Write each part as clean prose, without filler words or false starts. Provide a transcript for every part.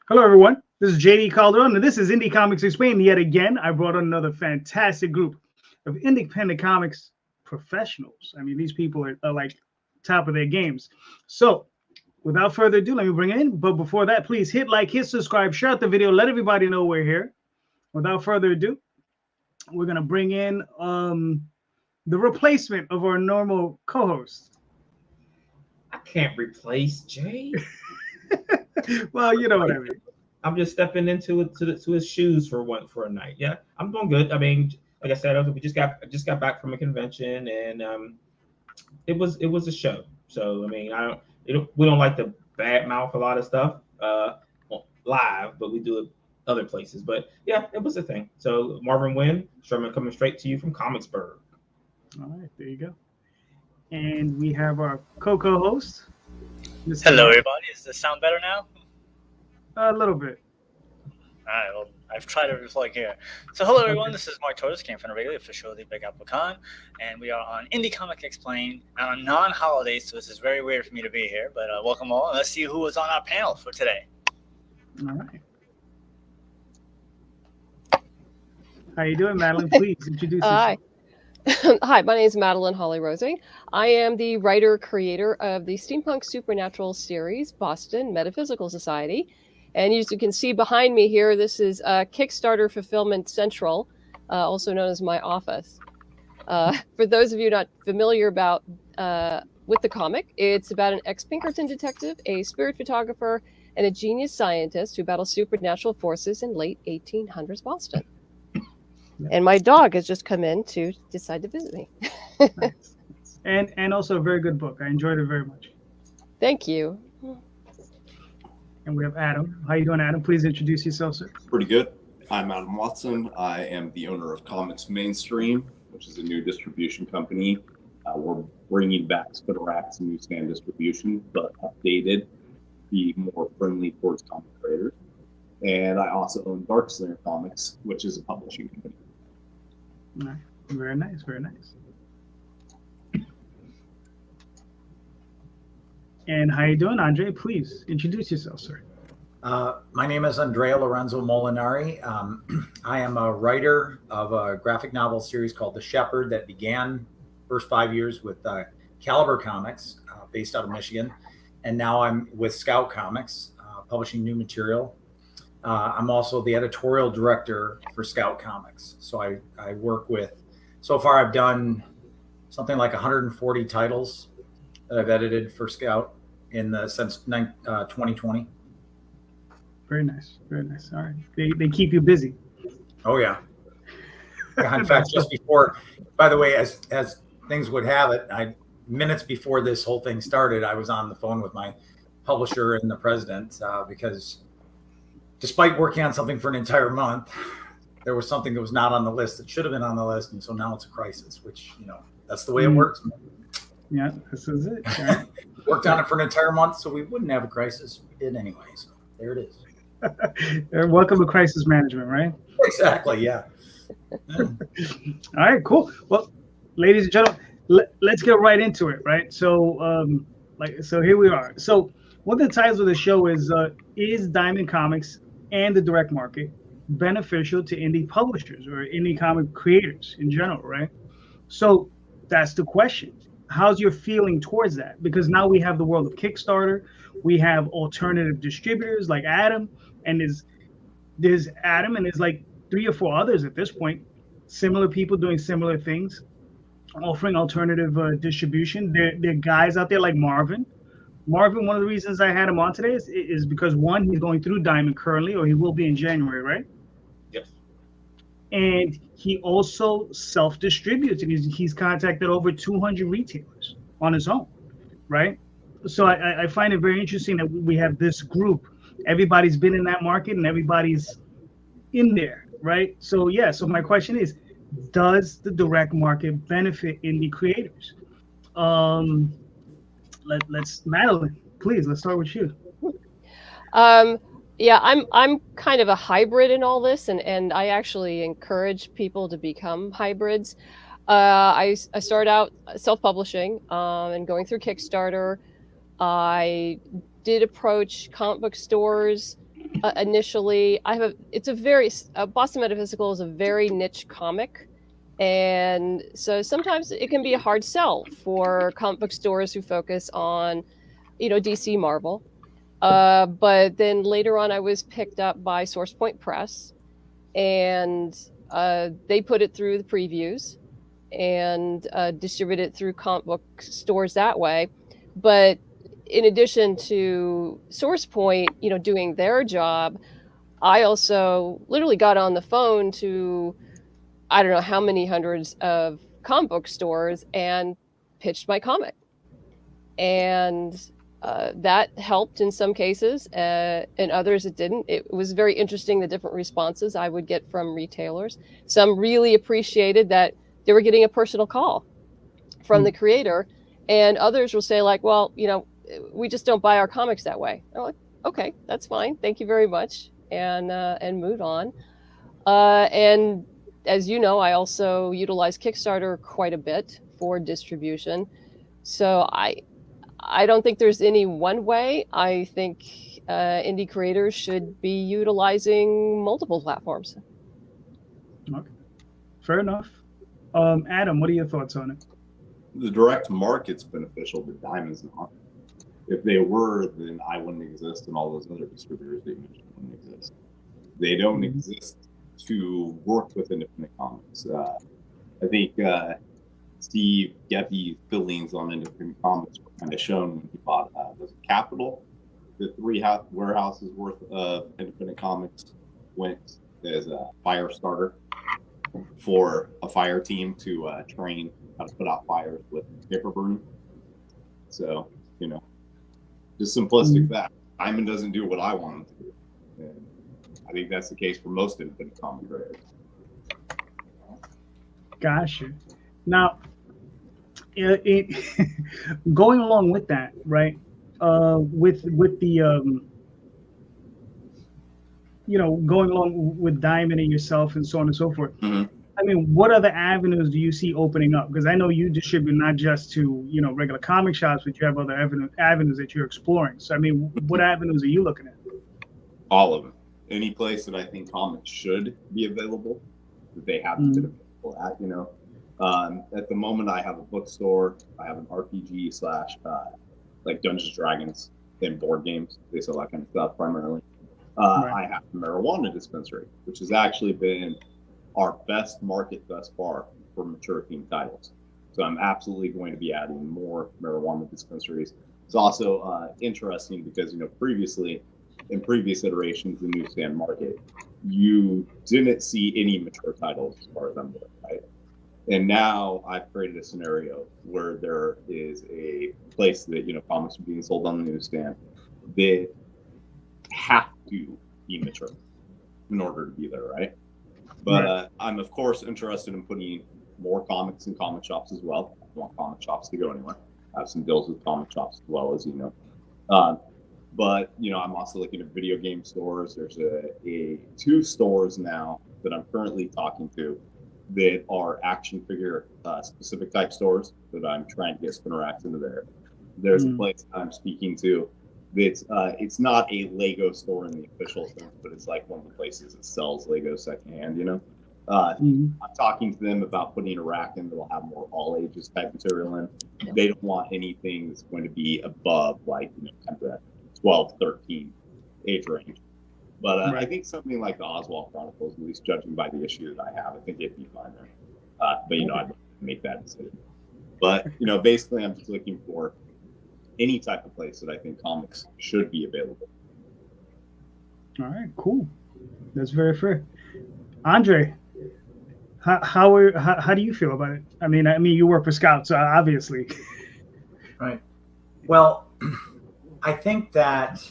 Hello, everyone. This is JD Calderon, and this is Indy Comics Explained. Yet again, I brought on another fantastic group of independent comics professionals. I mean, these people are like top of their games. So, without further ado, let me bring it in. But before that, please hit like, hit subscribe, share out the video, let everybody know we're here. Without further ado, we're gonna bring in the replacement of our normal co-host. I can't replace Jay. Well, you know what I mean. I'm just stepping into his shoes for a night. Yeah, I'm doing good. I mean, like I said, we just got back from a convention, and it was a show. So I mean, we don't like to badmouth a lot of stuff live, but we do it other places. But yeah, it was a thing. So Marvin Wynn, Sherman, coming straight to you from Comicsburg. All right, there you go. And we have our co-host. Hello, everybody. Does this sound better now? A little bit. All right, well, I've tried every plug here. So, hello, everyone. This is Mark Torres, came from the regular official of the Big Apple Con, and we are on Indy Comics Explained on a non-holiday, so this is very weird for me to be here, but welcome all, and let's see who was on our panel for today. All right. How you doing, Madeleine? Please introduce yourself. Hi. Hi, my name is Madeleine Holly-Rosing. I am the writer-creator of the Steampunk Supernatural series, Boston Metaphysical Society. And as you can see behind me here, this is Kickstarter Fulfillment Central, also known as my office. For those of you not familiar with the comic, it's about an ex-Pinkerton detective, a spirit photographer, and a genius scientist who battle supernatural forces in late 1800s Boston. And my dog has just come in to decide to visit me. Nice. And also a very good book. I enjoyed it very much. Thank you. And we have Adam. How you doing, Adam? Please introduce yourself, sir. Pretty good. I'm Adam Watson. I am the owner of Comics Mainstream, which is a new distribution company. We're bringing back Spideracks and newsstand distribution, but updated, be more friendly towards comic creators. And I also own Darkslinger Comics, which is a publishing company. All right. Very nice, very nice. And how you doing, Andrea? Please introduce yourself, sir. My name is Andrea Lorenzo Molinari. I am a writer of a graphic novel series called The Shepherd that began first 5 years with Caliber Comics, based out of Michigan. And now I'm with Scout Comics, publishing new material. I'm also the editorial director for Scout Comics. So I work with, so far I've done something like 140 titles that I've edited for Scout since 2020. Very nice, very nice. All right. They keep you busy. Oh, yeah. In fact, just before, by the way, as things would have it, minutes before this whole thing started, I was on the phone with my publisher and the president because despite working on something for an entire month, there was something that was not on the list that should have been on the list. And so now it's a crisis, which, that's the way it works. Yeah, this is it. Right? Worked on it for an entire month, so we wouldn't have a crisis. We did anyway. So there it is. Welcome to crisis management, right? Exactly, yeah. All right, cool. Well, ladies and gentlemen, let's get right into it, right? So, so here we are. So one of the titles of the show is Diamond Comics and the direct market beneficial to indie publishers or indie comic creators in general, right? So that's the question. How's your feeling towards that? Because now we have the world of Kickstarter, we have alternative distributors like Adam, and there's Adam, and there's like 3 or 4 others at this point, similar people doing similar things, offering alternative distribution. There are guys out there like Marvin. Marvin, one of the reasons I had him on today is because, one, he's going through Diamond currently, or he will be in January, right? Yes. And he also self-distributes, and he's contacted over 200 retailers on his own, right? So I find it very interesting that we have this group. Everybody's been in that market, and everybody's in there, right? So, yeah, so my question is, does the direct market benefit indie creators? Let's Madeleine, please, let's start with you. Yeah, I'm kind of a hybrid in all this, and I actually encourage people to become hybrids. I started out self-publishing and going through Kickstarter. I did approach comic book stores initially, Boston Metaphysical is a very niche comic. And so sometimes it can be a hard sell for comic book stores who focus on, DC, Marvel. But then later on, I was picked up by Source Point Press, and they put it through the previews and distribute it through comic book stores that way. But in addition to Source Point, doing their job, I also literally got on the phone to, I don't know how many hundreds of comic book stores and pitched my comic. And that helped in some cases, in others it didn't. It was very interesting, the different responses I would get from retailers. Some really appreciated that they were getting a personal call from the creator, and others will say like, well, we just don't buy our comics that way. I'm like, okay, that's fine. Thank you very much. And move on. And as you know, I also utilize Kickstarter quite a bit for distribution. So I don't think there's any one way. I think indie creators should be utilizing multiple platforms. Okay. Fair enough. Adam, what are your thoughts on it? The direct market's beneficial, but Diamond's not. If they were, then I wouldn't exist, and all those other distributors that you mentioned wouldn't exist. They don't exist to work with independent comics. I think Steve Geppe's feelings on independent comics were kind of shown when he bought was it Capital. The 3 warehouses worth of independent comics went as a fire starter for a fire team to train how to put out fires with paper burning. So, just simplistic fact. Diamond doesn't do what I want him to do. And I think that's the case for most independent comic creators. Gotcha. Now, going along with that, right? With the going along with Diamond and yourself and so on and so forth. Mm-hmm. I mean, what other avenues do you see opening up? Because I know you distribute not just to regular comic shops, but you have other avenues that you're exploring. So I mean, what avenues are you looking at? All of them. Any place that I think comics should be available, that they haven't been available at. At the moment, I have a bookstore. I have an RPG / like Dungeons & Dragons and board games. They sell that kind of stuff primarily. I have a marijuana dispensary, which has actually been our best market thus far for mature themed titles. So I'm absolutely going to be adding more marijuana dispensaries. It's also interesting because previously, in previous iterations of the newsstand market, you didn't see any mature titles as far as I'm aware, right? And now I've created a scenario where there is a place that comics are being sold on the newsstand that have to be mature in order to be there, right? But I'm of course interested in putting more comics in comic shops as well. I want comic shops to go anywhere. I have some deals with comic shops as well, as you know. But I'm also looking at video game stores. There's a 2 stores now that I'm currently talking to that are action figure specific type stores that I'm trying to get Spinner Racks into there. There's a place I'm speaking to that's it's not a Lego store in the official sense, but it's like one of the places that sells Lego secondhand. I'm talking to them about putting a rack in that'll have more all ages type material in. They don't want anything that's going to be above like kind of that 12, 13 age range. But I think something like the Oswald Chronicles, at least judging by the issue that I have, I think it'd be fine there. But I'd like to make that decision. But basically, I'm just looking for any type of place that I think comics should be available. All right, cool. That's very fair. Andre, how do you feel about it? I mean, you work for Scouts, obviously. Right. Well, I think that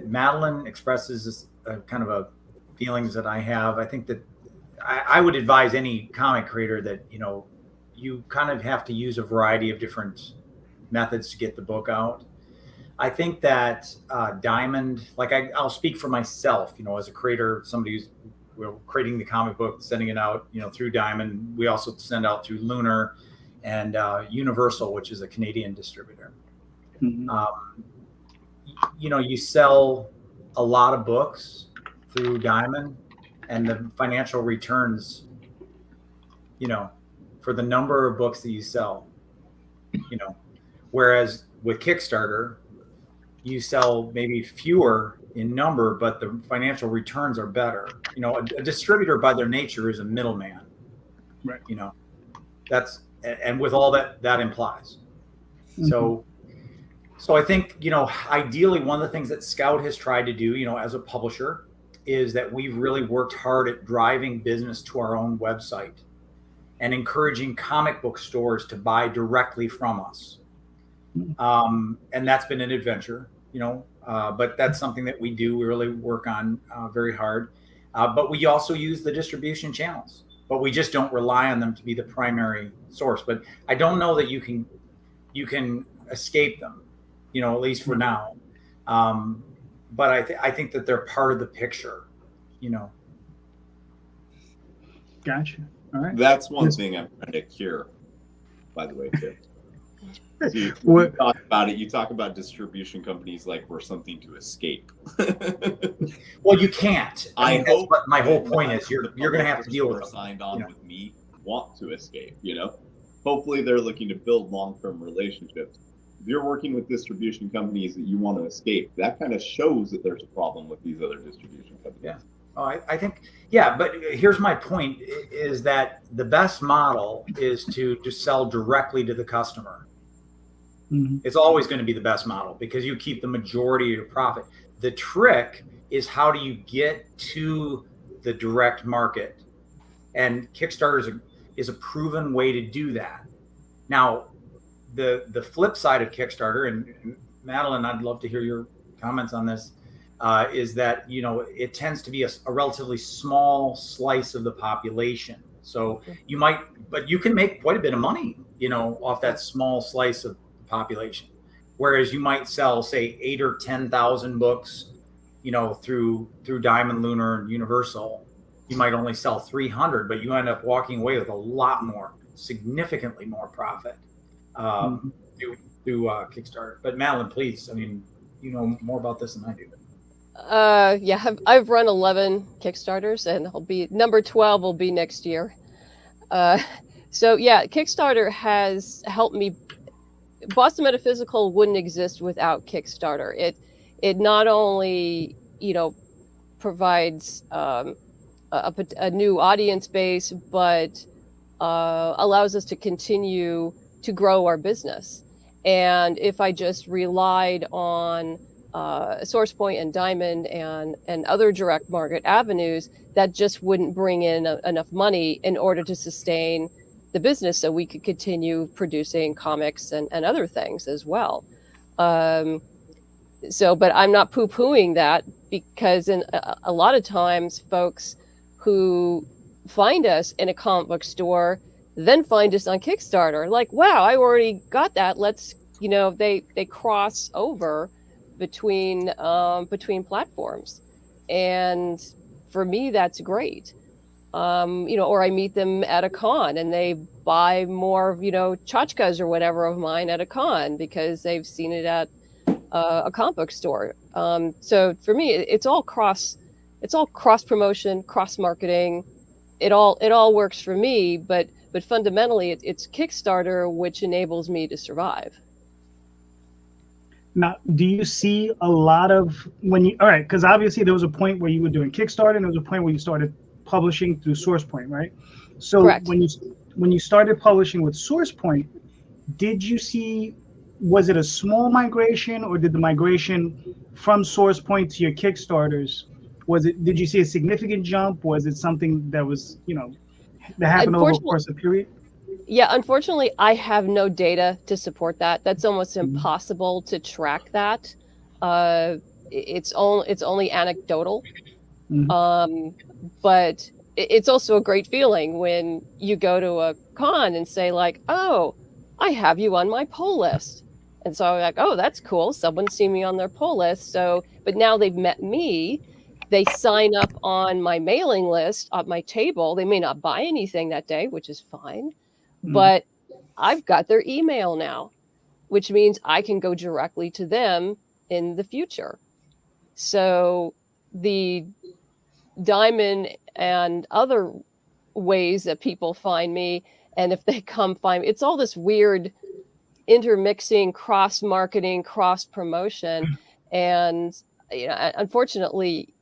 Madeleine expresses kind of a feelings that I have. I think that I would advise any comic creator that, you kind of have to use a variety of different methods to get the book out. I think that Diamond, like I'll speak for myself, as a creator, somebody who's creating the comic book, sending it out, through Diamond. We also send out through Lunar and Universal, which is a Canadian distributor. You sell a lot of books through Diamond, and the financial returns, for the number of books that you sell, whereas with Kickstarter, you sell maybe fewer in number, but the financial returns are better. A distributor by their nature is a middleman, right? And with all that implies. Mm-hmm. So I think, ideally one of the things that Scout has tried to do, as a publisher, is that we've really worked hard at driving business to our own website and encouraging comic book stores to buy directly from us. And that's been an adventure, but that's something that we do. We really work on very hard. But we also use the distribution channels, but we just don't rely on them to be the primary source. But I don't know that you can escape them, at least for now. But I think that they're part of the picture, Gotcha. All right. That's one thing I'm trying to cure, by the way, too. You talk about it. You talk about distribution companies like we're something to escape. Well, you can't. I hope. But my whole point is you're going to have to deal with them. Signed on with me want to escape. Hopefully they're looking to build long-term relationships. If you're working with distribution companies that you want to escape, that kind of shows that there's a problem with these other distribution companies. Yeah. Oh, I think, yeah, but here's my point is that the best model is to just sell directly to the customer. Mm-hmm. It's always going to be the best model because you keep the majority of your profit. The trick is how do you get to the direct market? And Kickstarter is a proven way to do that. Now, the flip side of Kickstarter, and Madeleine, I'd love to hear your comments on this, is that, it tends to be a relatively small slice of the population. So you can make quite a bit of money, off that small slice of the population. Whereas you might sell, say, 8,000 or 10,000 books, through Diamond, Lunar, and Universal. You might only sell 300, but you end up walking away with a lot more, significantly more profit through Kickstarter. But Madeleine, please, you know more about this than I do. Yeah, I've run 11 Kickstarters, and number 12 will be next year. So yeah, Kickstarter has helped me. Boston Metaphysical wouldn't exist without Kickstarter. It not only provides a new audience base, but allows us to continue to grow our business. And if I just relied on SourcePoint and Diamond and other direct market avenues, that just wouldn't bring in enough money in order to sustain the business so we could continue producing comics and other things as well. But I'm not poo-pooing that, because in a lot of times folks who find us in a comic book store then find us on Kickstarter, like, wow, I already got that. Let's, they cross over between platforms. And for me, that's great. Or I meet them at a con and they buy more, tchotchkes or whatever of mine at a con because they've seen it at a comic book store. So for me, it's all cross promotion, cross marketing. It all works for me, but fundamentally it's Kickstarter, which enables me to survive. Now, do you see a lot of because obviously there was a point where you were doing Kickstarter and there was a point where you started publishing through SourcePoint, right? So correct. when you started publishing with SourcePoint, was it a small migration, or did the migration from SourcePoint to your Kickstarters, did you see a significant jump? Was it something that was, that happened over the course of a period? Yeah, unfortunately, I have no data to support that. That's almost impossible to track that. It's only anecdotal. But it's also a great feeling when you go to a con and say, like, oh, I have you on my pull list. And so I'm like, oh, that's cool. Someone's seen me on their pull list. But now they've met me. They sign up on my mailing list at my table. They may not buy anything that day, which is fine. But I've got their email now, which means I can go directly to them in the future. So the Diamond and other ways that people find me, and if they come find me, it's all this weird intermixing, cross marketing, cross promotion, and unfortunately,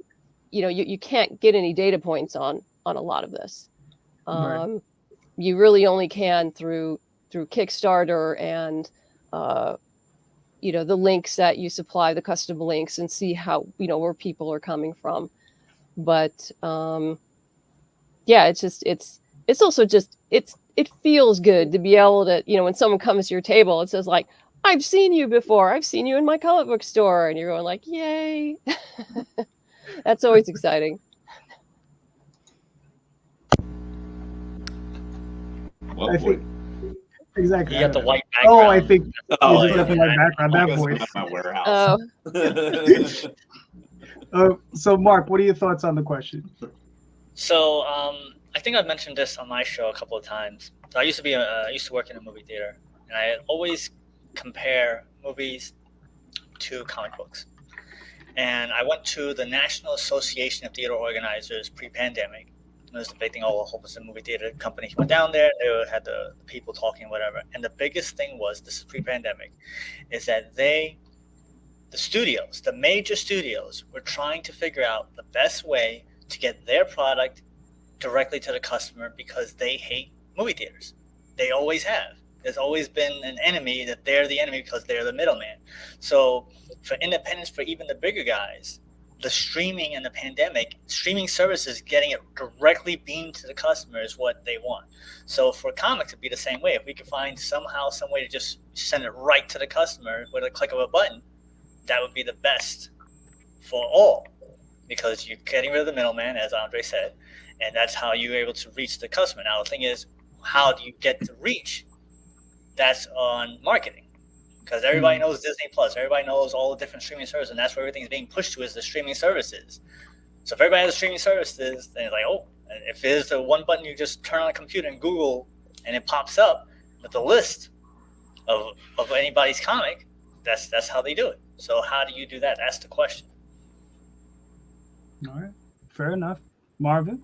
you can't get any data points on a lot of this. Right. You really only can through Kickstarter and the links that you supply, the custom links, and see how where people are coming from. But yeah, it's also just it feels good to be able to, when someone comes to your table, it says like, I've seen you before, I've seen you in my comic book store, and you're going like, yay. That's always exciting. Well, I think exactly. You got the white background. Oh, I think Oh, you just got the white background. That I voice. guess I'm at my warehouse. So Mark, what are your thoughts on the question? So I think I've mentioned this on my show a couple of times. So I used to work in a movie theater, and I always compare movies to comic books. And I went to the National Association of Theater Organizers pre-pandemic. It was the big thing. A whole bunch of movie theater companies went down there. They had the people talking, whatever. And the biggest thing was, this is pre-pandemic, is that the studios, the major studios, were trying to figure out the best way to get their product directly to the customer, because they hate movie theaters. They always have. There's always been an enemy, that they're the enemy because they're the middleman. So for independents, for even the bigger guys, the streaming and the pandemic, streaming services getting it directly beamed to the customer is what they want. So for comics, it'd be the same way. If we could find somehow, some way to just send it right to the customer with a click of a button, that would be the best for all, because you're getting rid of the middleman, as Andre said, and that's how you're able to reach the customer. Now, the thing is, how do you get the reach? That's on marketing, because everybody knows Disney Plus, everybody knows all the different streaming services, and that's where everything's being pushed to, is the streaming services. So if everybody has streaming services, then it's like, oh, if there's the one button you just turn on a computer and Google, and it pops up with the list of anybody's comic, that's how they do it. So how do you do that? That's the question. All right, fair enough. Marvin?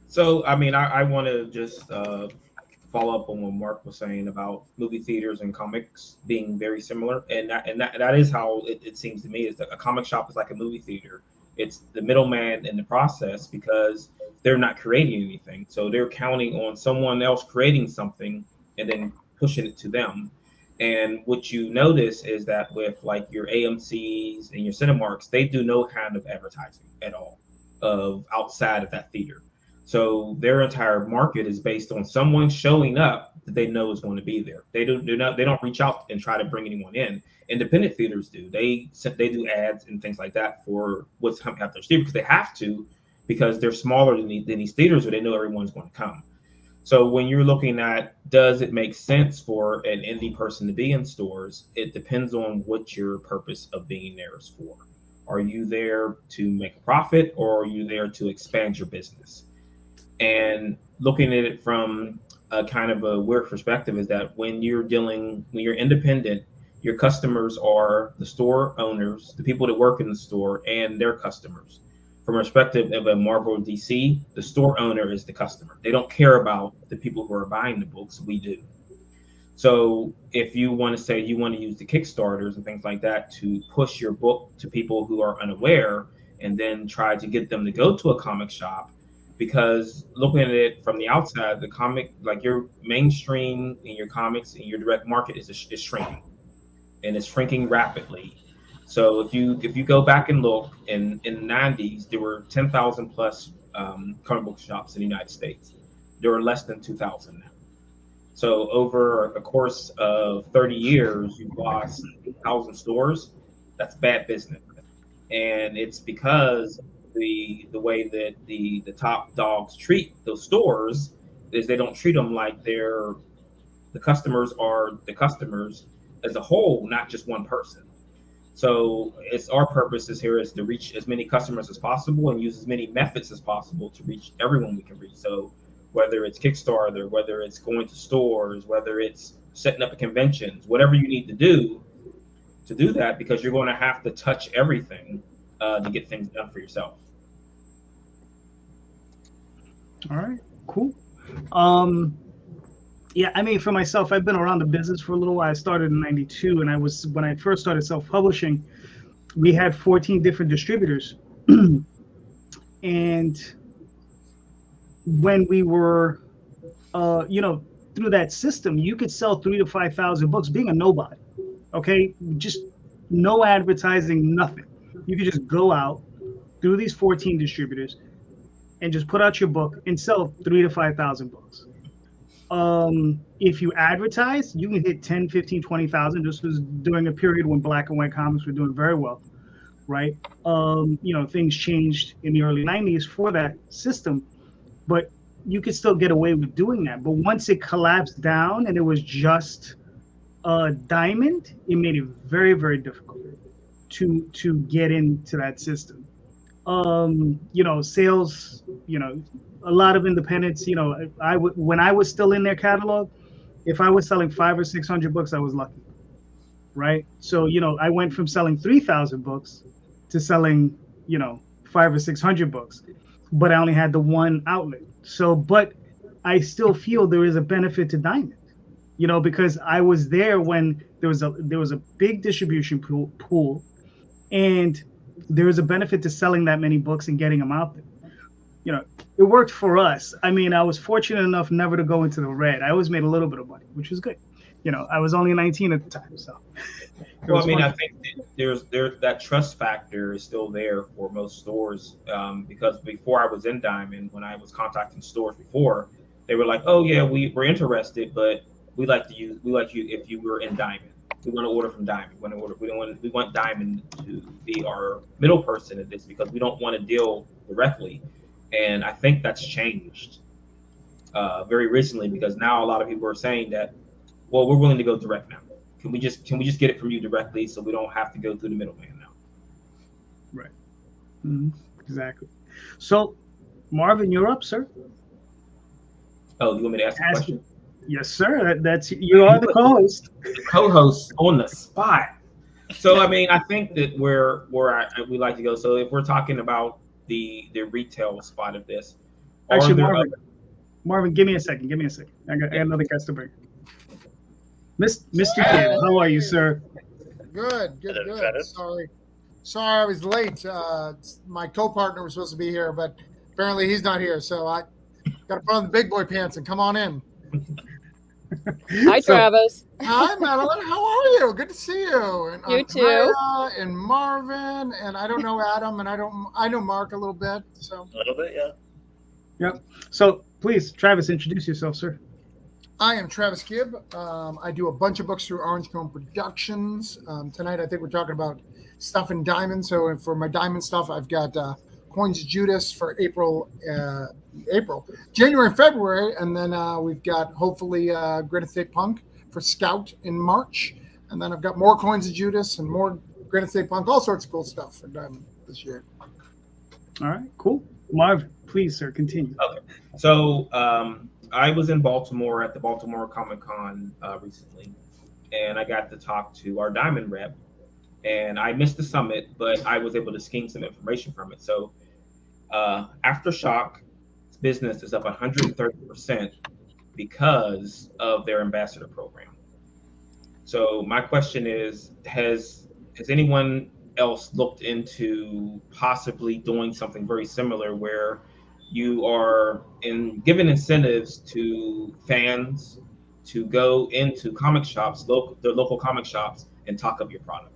So, I mean, I want to just follow up on what Mark was saying about movie theaters and comics being very similar, and that is how it seems to me. Is that a comic shop is like a movie theater. It's the middleman in the process, because they're not creating anything, so they're counting on someone else creating something and then pushing it to them. And what you notice is that with like your AMCs and your Cinemarks, they do no kind of advertising at all of outside of that theater. So their entire market is based on someone showing up that they know is going to be there. They don't reach out and try to bring anyone in. Independent theaters do. They do ads and things like that for what's coming out their theater, because they have to, because they're smaller than these theaters, where they know everyone's going to come. So when you're looking at, does it make sense for an indie person to be in stores? It depends on what your purpose of being there is for. Are you there to make a profit, or are you there to expand your business? And looking at it from a kind of a weird perspective is that when you're independent, your customers are the store owners, the people that work in the store, and their customers. From a perspective of a Marvel or DC, the store owner is the customer. They don't care about the people who are buying the books. We do. So if you want to say you want to use the Kickstarters and things like that to push your book to people who are unaware, and then try to get them to go to a comic shop, because looking at it from the outside, the comic, like your mainstream in your comics and your direct market is shrinking, and it's shrinking rapidly. So if you go back and look, in the 90s, there were 10,000 plus comic book shops in the United States. There are less than 2,000 now. So over a course of 30 years, you've lost 1,000 stores. That's bad business. And it's because the way that the top dogs treat those stores is they don't treat them like the customers are the customers as a whole, not just one person. So it's our purpose here is to reach as many customers as possible and use as many methods as possible to reach everyone we can reach. So whether it's Kickstarter, whether it's going to stores, whether it's setting up conventions, whatever you need to do to do that because you're going to have to touch everything to get things done for yourself. All right, cool. Yeah, I mean, for myself, I've been around the business for a little while. I started in '92, and when I first started self-publishing, we had 14 different distributors, and when we were, through that system, you could sell 3,000 to 5,000 books, being a nobody. Okay, just no advertising, nothing. You could just go out through these 14 distributors and just put out your book and sell 3,000 to 5,000 books. If you advertise, you can hit 10, 15, 20,000. This was during a period when black and white comics were doing very well, right? Things changed in the early 90s for that system, but you could still get away with doing that. But once it collapsed down and it was just Diamond, it made it very, very difficult to get into that system. Sales, a lot of independents, when I was still in their catalog, if I was selling 500 or 600 books, I was lucky, right? So, I went from selling 3,000 books to selling, 500 or 600 books, but I only had the one outlet. So, but I still feel there is a benefit to Diamond, because I was there when there was a big distribution pool, and there was a benefit to selling that many books and getting them out there. It worked for us. I mean, I was fortunate enough never to go into the red. I always made a little bit of money, which was good. I was only 19 at the time, so. Well, I mean, I think there's that trust factor is still there for most stores, because before I was in Diamond, when I was contacting stores before, they were like, "Oh yeah, we're interested, but we like you if you were in Diamond. We want to order from Diamond. We want Diamond to be our middle person in this because we don't want to deal directly." And I think that's changed very recently, because now a lot of people are saying that, well, we're willing to go direct now. Can we just get it from you directly so we don't have to go through the middleman now? Right. Mm-hmm. Exactly. So, Marvin, you're up, sir. Oh, you want me to ask a question? Yes, sir. You are the co-host. Co-host on the spot. So, I mean, I think that where we like to go. So, if we're talking about the retail spot of this, actually, Marvin, give me a second. I got another guest to bring. Mr. Kid, how are you, sir? Good. Sorry, I was late. My co-partner was supposed to be here, but apparently he's not here. So I got to put on the big boy pants and come on in. Hi, Travis. Hi, Madeleine. How are you? Good to see you. And you too. Andrea and Marvin, and I don't know Adam, and I know Mark a little bit. So a little bit, yeah. Yep. So please, Travis, introduce yourself, sir. I am Travis Gibb. I do a bunch of books through Orange Cone Productions. Tonight, I think we're talking about stuff in Diamond. So for my Diamond stuff, I've got Coins of Judas for January and February. And then we've got, hopefully, Granite State Punk for Scout in March. And then I've got more Coins of Judas and more Granite State Punk, all sorts of cool stuff for Diamond this year. All right, cool. Marv, please, sir, continue. Okay. So, I was in Baltimore at the Baltimore Comic Con recently, and I got to talk to our Diamond rep, and I missed the summit, but I was able to skim some information from it. So Aftershock business is up 130% because of their ambassador program. So my question is, has anyone else looked into possibly doing something very similar where you are giving incentives to fans to go into comic shops, their local comic shops, and talk up your product?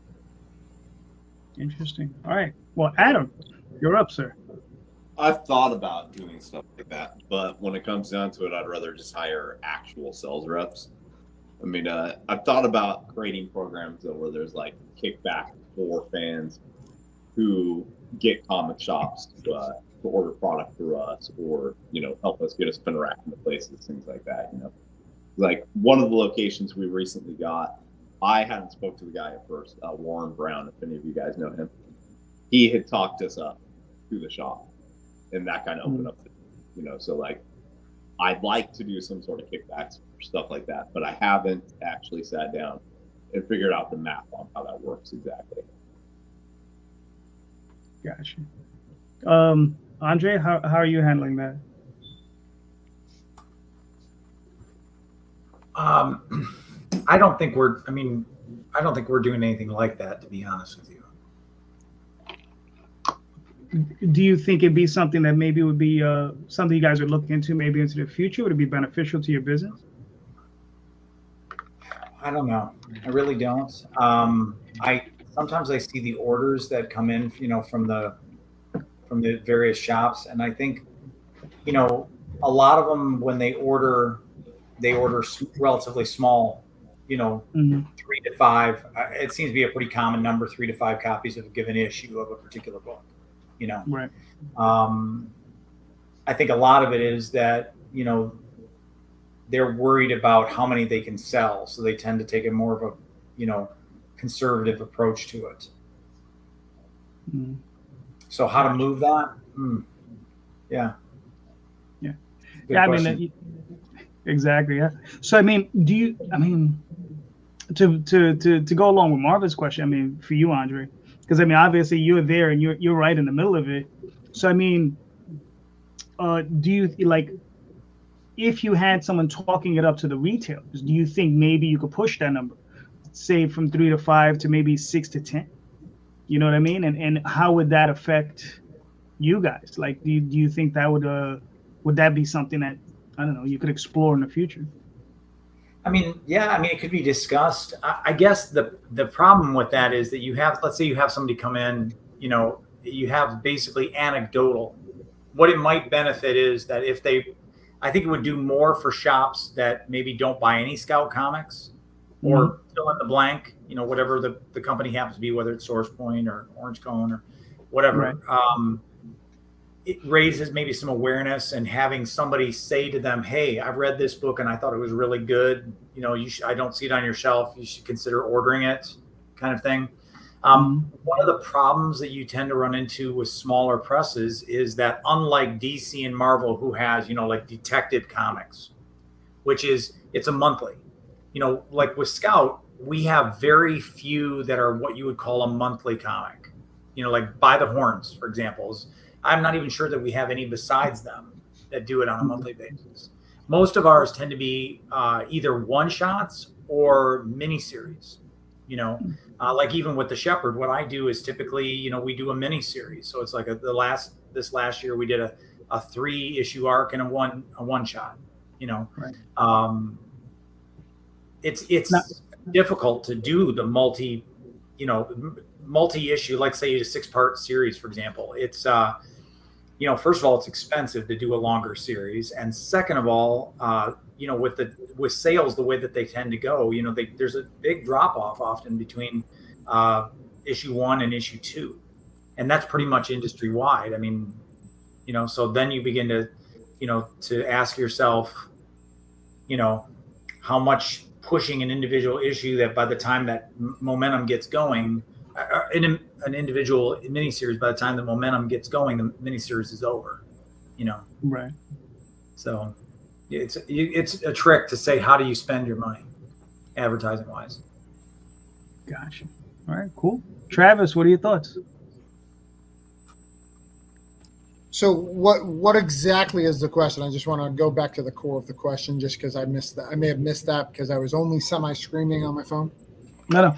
Interesting. All right. Well, Adam, you're up, sir. I've thought about doing stuff like that, but when it comes down to it, I'd rather just hire actual sales reps. I mean, I've thought about creating programs where there's like kickback for fans who get comic shops to order product through us, or help us get a spin rack into places, things like that. Like one of the locations we recently got, I hadn't spoke to the guy at first, Warren Brown, if any of you guys know him. He had talked us up to the shop, and that kind of opened up so like I'd like to do some sort of kickbacks or stuff like that, but I haven't actually sat down and figured out the math on how that works exactly. Gotcha. Andre, how are you handling that? I don't think we're doing anything like that, to be honest with you. Do you think it'd be something that maybe would be something you guys are looking into maybe into the future? Would it be beneficial to your business? I don't know. I really don't. Sometimes I see the orders that come in, from the various shops, and I think, a lot of them, when they order relatively small, 3 to 5. It seems to be a pretty common number, 3 to 5 copies of a given issue of a particular book. Right. I think a lot of it is that, they're worried about how many they can sell. So they tend to take a more of a, conservative approach to it. So how to move that? Yeah. Yeah. Good Yeah. question. I mean, exactly. Yeah. So, to go along with Marvin's question, for you, Andre, because obviously you're there and you're right in the middle of it. So, do you if you had someone talking it up to the retailers, do you think maybe you could push that number, say from 3 to 5 to maybe 6 to 10? You know what I mean? And how would that affect you guys? Do you think that would that be something that, I don't know, you could explore in the future? It could be discussed. I guess the problem with that is that let's say you have somebody come in, you have basically anecdotal. What it might benefit is that I think it would do more for shops that maybe don't buy any Scout comics or fill in the blank, whatever the company happens to be, whether it's Source Point or Orange Cone or whatever. Right. It raises maybe some awareness, and having somebody say to them, "Hey, I've read this book and I thought it was really good. I don't see it on your shelf. You should consider ordering it," kind of thing. One of the problems that you tend to run into with smaller presses is that, unlike DC and Marvel, who has, like Detective Comics, it's a monthly, like with Scout, we have very few that are what you would call a monthly comic, like By the Horns, for example. I'm not even sure that we have any besides them that do it on a monthly basis. Most of ours tend to be either one shots or miniseries. Like even with the Shepherd, what I do is typically, we do a miniseries. So it's like this last year we did a 3-issue arc and a one shot. Right. It's difficult to do the multi-issue, like say a 6-part series, for example. It's first of all, it's expensive to do a longer series, and second of all, with sales the way that they tend to go, there's a big drop off often between issue 1 and issue 2, and that's pretty much industry wide. So then you begin to ask yourself, how much pushing an individual issue that by the time that momentum gets going, in an individual miniseries, by the time the momentum gets going, the miniseries is over, Right. So it's a trick to say, how do you spend your money advertising wise? Gotcha. All right, cool. Travis, what are your thoughts? So what exactly is the question? I just want to go back to the core of the question, just because I missed that. I may have missed that because I was only semi-screaming on my phone. No.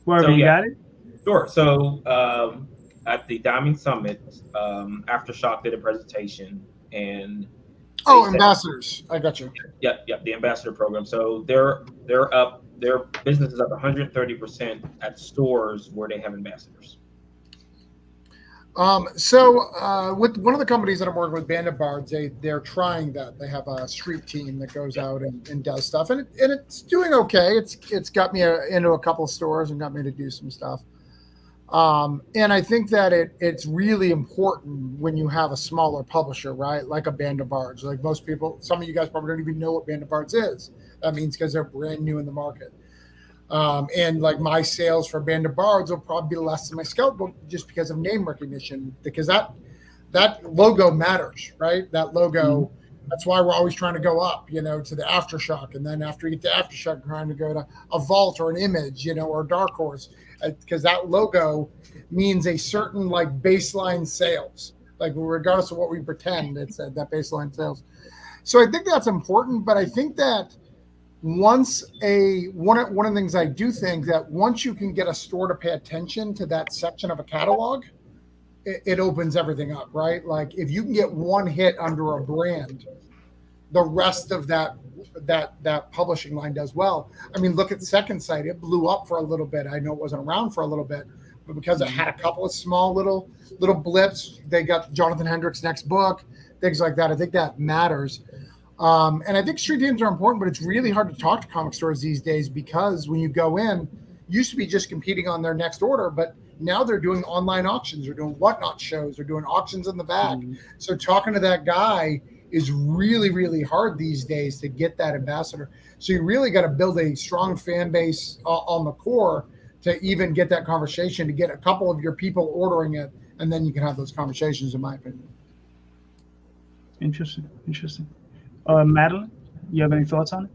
Wherever you got it? Sure. So at the Diamond Summit, Aftershock did a presentation, and ambassadors. I got you. Yep, the ambassador program. So they're up. Their business is up 130% at stores where they have ambassadors. With one of the companies that I'm working with, Bandit Bards, they're trying that. They have a street team that goes out and does stuff, and it's doing okay. It's got me into a couple of stores and got me to do some stuff. And I think that it's really important when you have a smaller publisher, right? Like a Bandit Bards. Like most people, some of you guys probably don't even know what Bandit Bards is. That means because they're brand new in the market. And like my sales for Bandit Bards will probably be less than my Scout book just because of name recognition, because that logo matters, right? That logo That's why we're always trying to go up, to the Aftershock, and then after you get to Aftershock, trying to go to a Vault or an Image, or a Dark Horse, because that logo means a certain like baseline sales, like regardless of what we pretend, it's that baseline sales. So I think that's important, but I think that one of the things I do think that once you can get a store to pay attention to that section of a catalog, it opens everything up, right? Like if you can get one hit under a brand, the rest of that publishing line does well. I mean, look at Second Sight. It blew up for a little bit. I know it wasn't around for a little bit, but because it had a couple of small little blips, they got Jonathan Hendricks' next book, things like that. I think that matters. And I think street teams are important, but it's really hard to talk to comic stores these days because when you go in, used to be just competing on their next order, but now they're doing online auctions, they're doing whatnot shows, they're doing auctions in the back. So talking to that guy is really, really hard these days to get that ambassador. So you really got to build a strong fan base on the core to even get that conversation, to get a couple of your people ordering it, and then you can have those conversations, in my opinion. Interesting. Madeleine, you have any thoughts on it?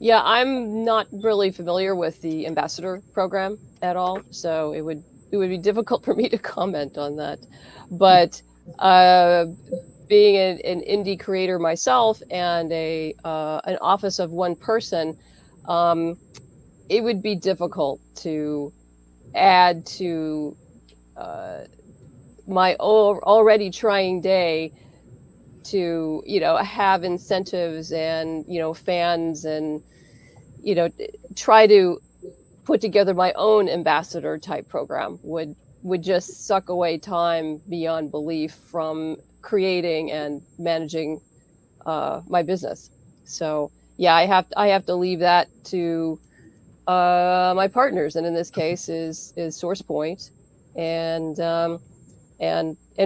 Yeah, I'm not really familiar with the ambassador program at all, so it would be difficult for me to comment on that. But being an indie creator myself and an office of one person, it would be difficult to add to my already trying day to have incentives and fans and try to put together my own ambassador type program would just suck away time beyond belief from creating and managing my business. So yeah, I have to leave that to my partners, and in this case is SourcePoint and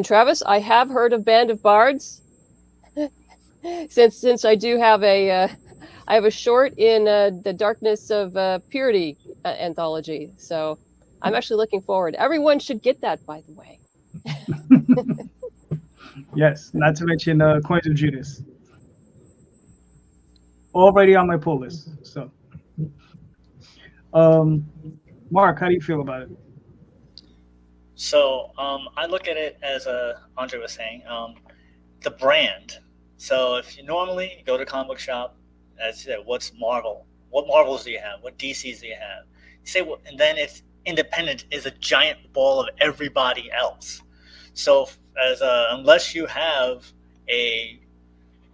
Travis. I have heard of Band of Bards. Since I do have I have a short in the Darkness of Purity anthology, so I'm actually looking forward. Everyone should get that, by the way. Yes, not to mention Coins of Judas. Already on my pull list. So, Mark, how do you feel about it? So I look at it as Andre was saying, the brand. So if you normally go to a comic book shop, as you said, what's Marvel? What Marvels do you have? What DCs do you have? You say, well, and then it's independent is a giant ball of everybody else. So unless you have a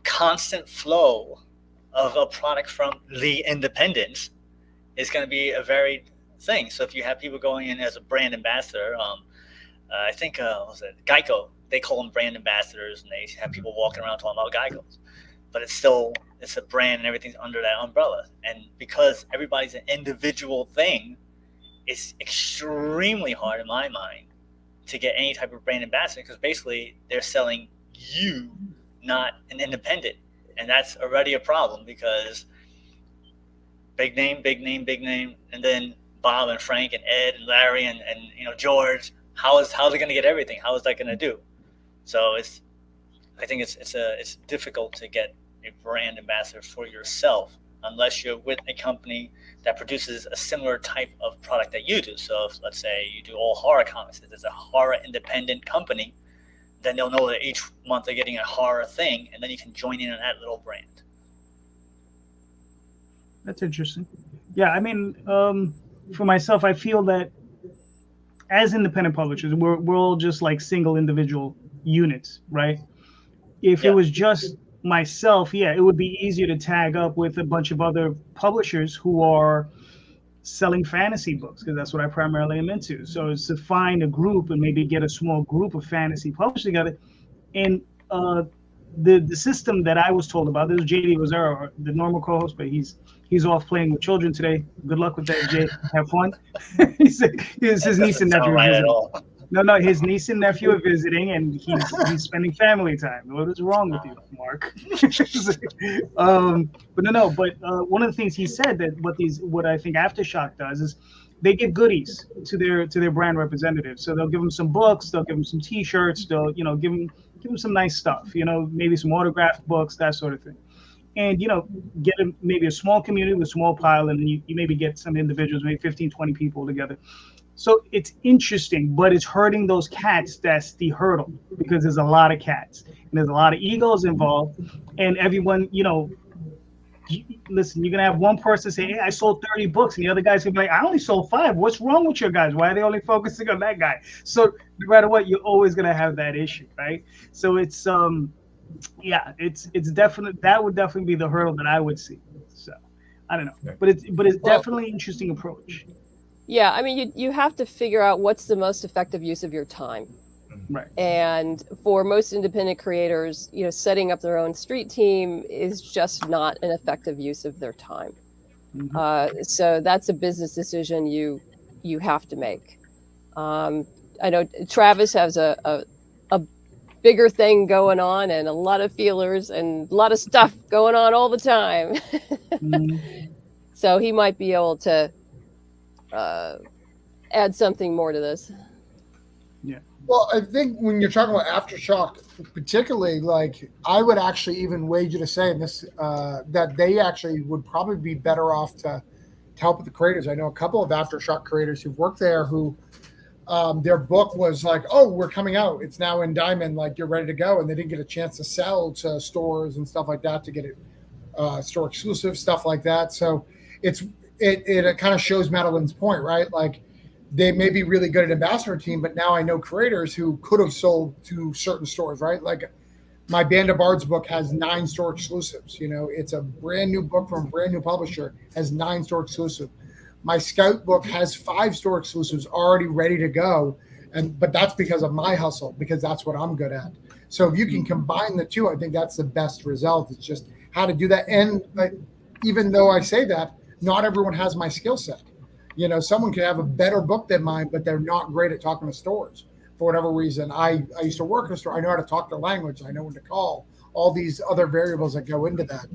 constant flow of a product from the independents, it's going to be a varied thing. So if you have people going in as a brand ambassador, I think what was it, Geico, they call them brand ambassadors, and they have people walking around talking about Geicos, but it's a brand and everything's under that umbrella. And because everybody's an individual thing, it's extremely hard in my mind to get any type of brand ambassador, because basically they're selling you, not an independent. And that's already a problem, because big name, and then Bob and Frank and Ed and Larry and George, how's it going to get everything? How is that going to do? So I think it's difficult to get a brand ambassador for yourself unless you're with a company that produces a similar type of product that you do. So if, let's say, you do all horror comics, if it's a horror independent company, then they'll know that each month they're getting a horror thing, and then you can join in on that little brand. That's interesting. Yeah, I mean, for myself, I feel that as independent publishers, we're all just like single individual units, right? If it was just myself, it would be easier to tag up with a bunch of other publishers who are selling fantasy books, because that's what I primarily am into. So it's to find a group and maybe get a small group of fantasy publishers together. And the system that I was told about, this is JD was the normal co-host, but he's off playing with children today. Good luck with that, Jay. Have fun. His niece and nephew. Right at all. No, his niece and nephew are visiting, and he's spending family time. What is wrong with you, Mark? But one of the things he said that what I think Aftershock does is they give goodies to their brand representatives. So they'll give them some books, they'll give them some T-shirts, they'll give them some nice stuff. Maybe some autographed books, that sort of thing. And get maybe a small community with a small pile, and then you maybe get some individuals, maybe 15, 20 people together. So it's interesting, but it's hurting those cats. That's the hurdle, because there's a lot of cats and there's a lot of egos involved, and everyone, listen, you're gonna have one person say, "Hey, I sold 30 books," and the other guy's gonna be like, "I only sold 5. What's wrong with your guys? Why are they only focusing on that guy?" So no matter what, you're always gonna have that issue, right? So it's it's definitely, that would definitely be the hurdle that I would see. So I don't know, but it's definitely an interesting approach. Yeah, I mean, you have to figure out what's the most effective use of your time. Right. And for most independent creators, setting up their own street team is just not an effective use of their time. Mm-hmm. So that's a business decision you have to make. I know Travis has a bigger thing going on, and a lot of feelers and a lot of stuff going on all the time. Mm-hmm. So he might be able to add something more to this. Yeah. Well, I think when you're talking about Aftershock, particularly, like, I would actually even wager to say this that they actually would probably be better off to help with the creators. I know a couple of Aftershock creators who've worked there who their book was like, "Oh, we're coming out. It's now in Diamond. Like, you're ready to go," and they didn't get a chance to sell to stores and stuff like that to get it store exclusive stuff like that. So it kind of shows Madeleine's point, right? Like, they may be really good at ambassador team, but now I know creators who could have sold to certain stores, right? Like, my Band of Bards book has 9 store exclusives. It's a brand new book from a brand new publisher, has 9 store exclusive. My Scout book has 5 store exclusives already ready to go. But that's because of my hustle, because that's what I'm good at. So if you can combine the two, I think that's the best result. It's just how to do that. And even though I say that, not everyone has my skill set. Someone could have a better book than mine, but they're not great at talking to stores for whatever reason. I used to work in a store. I know how to talk their language. I know when to call, all these other variables that go into that.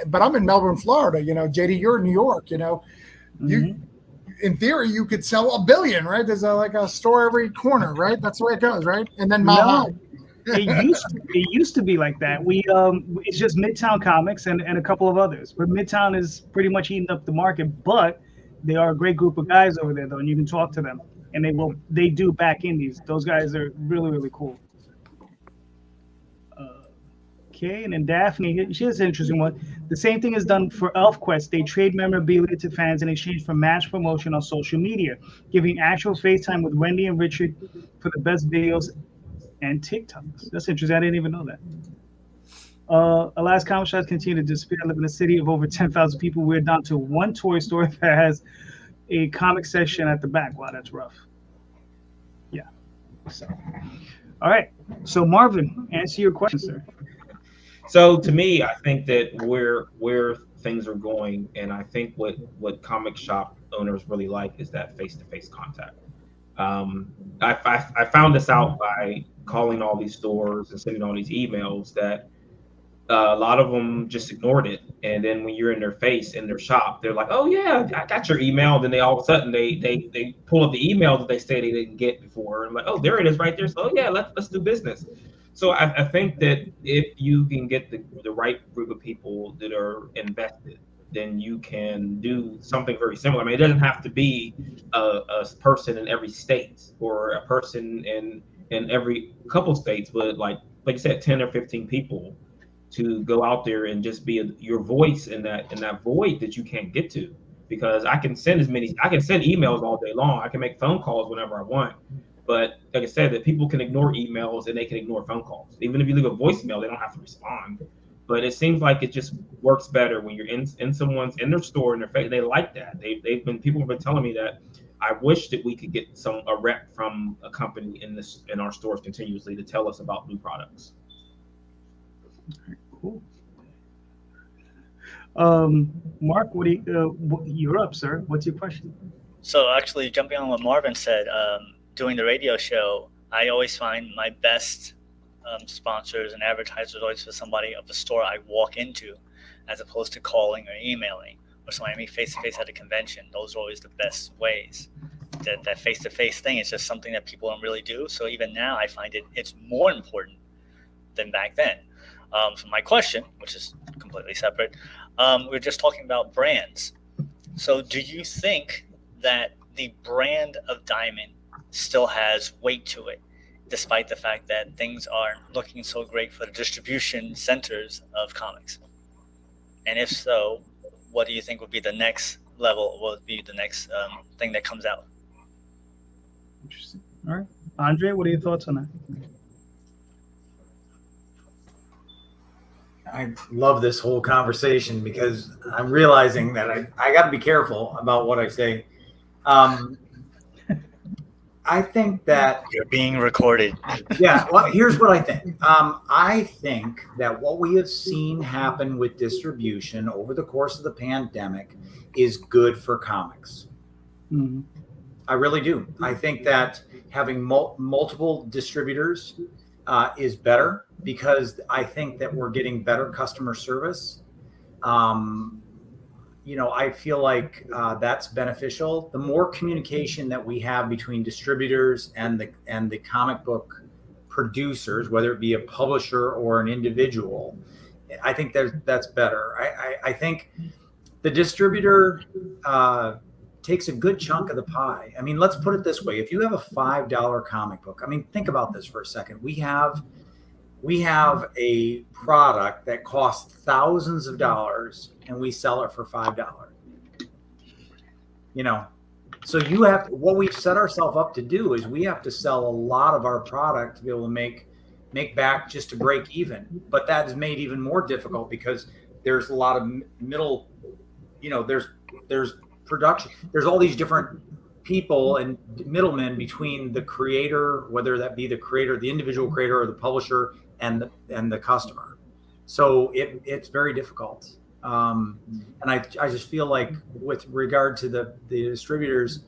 But I'm in Melbourne, Florida. JD, you're in New York. Mm-hmm. You, in theory, you could sell 1 billion, right? There's like a store every corner, right? That's the way it goes, right? And then No, it used to be like that. It's just Midtown Comics and a couple of others, but Midtown is pretty much eating up the market. But they are a great group of guys over there, though, and you can talk to them, and they do back indies. Those guys are really, really cool. Okay, and then Daphne, she has an interesting one. The same thing is done for ElfQuest. They trade memorabilia to fans in exchange for match promotion on social media, giving actual FaceTime with Wendy and Richard for the best videos and TikToks. That's interesting. I didn't even know that. Alas, comic shops continue to disappear. I live in a city of over 10,000 people. We're down to one toy store that has a comic section at the back. Wow, that's rough. Yeah. So, all right. So, Marvin, answer your question, sir. So to me, I think that where things are going, and I think what comic shop owners really like is that face-to-face contact. I found this out by calling all these stores and sending all these emails that a lot of them just ignored it. And then when you're in their face in their shop, they're like, "Oh yeah, I got your email." Then they all of a sudden they pull up the email that they say they didn't get before. And I'm like, "Oh, there it is right there." So, "Oh yeah, let's do business." So I think that if you can get the right group of people that are invested, then you can do something very similar. I mean, it doesn't have to be a person in every state or a person in every couple states, but like you said, 10 or 15 people to go out there and just be your voice in that void that you can't get to. Because I can send emails all day long. I can make phone calls whenever I want. But like I said, that people can ignore emails and they can ignore phone calls. Even if you leave a voicemail, they don't have to respond. But it seems like it just works better when you're in their store in their face. They like that. People have been telling me that. I wish that we could get a rep from a company in our stores continuously to tell us about new products. Cool. Mark, you're up, sir. What's your question? So actually, jumping on what Marvin said, doing the radio show, I always find my best sponsors and advertisers always for somebody of the store I walk into, as opposed to calling or emailing. or something. I mean, face to face at a convention, those are always the best ways. That face to face thing is just something that people don't really do. So even now, I find it's more important than back then. So my question, which is completely separate, we're just talking about brands. So do you think that the brand of Diamond still has weight to it, despite the fact that things aren't looking so great for the distribution centers of comics? And if so, what do you think would be the next level? What would be the next thing that comes out? Interesting. All right. Andrea, what are your thoughts on that? I love this whole conversation because I'm realizing that I got to be careful about what I say. I think that You're being recorded. Yeah, well, here's what I think. I think that what we have seen happen with distribution over the course of the pandemic is good for comics. Mm-hmm. I really do. I think that having multiple distributors is better because I think that we're getting better customer service. I feel like that's beneficial. The more communication that we have between distributors and the comic book producers, whether it be a publisher or an individual, I think that's better. I think the distributor takes a good chunk of the pie. I mean, let's put it this way. If you have a $5 comic book, I mean, think about this for a second. We have a product that costs thousands of dollars and we sell it for $5. So what we've set ourselves up to do is we have to sell a lot of our product to be able to make back just to break even. But that is made even more difficult because there's a lot of middle, there's production. There's all these different people and middlemen between the creator, whether that be the creator, the individual creator, or the publisher, and the customer. So it's very difficult. And I just feel like with regard to the distributors,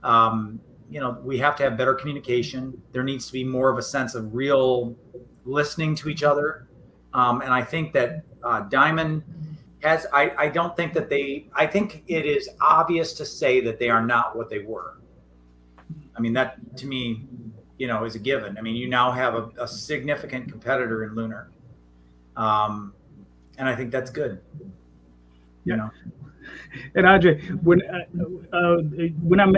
we have to have better communication. There needs to be more of a sense of real listening to each other. And I think that Diamond has, I don't think that I think it is obvious to say that they are not what they were. I mean, that to me, is a given. I mean, you now have a significant competitor in Lunar. And I think that's good. And Andre, when I'm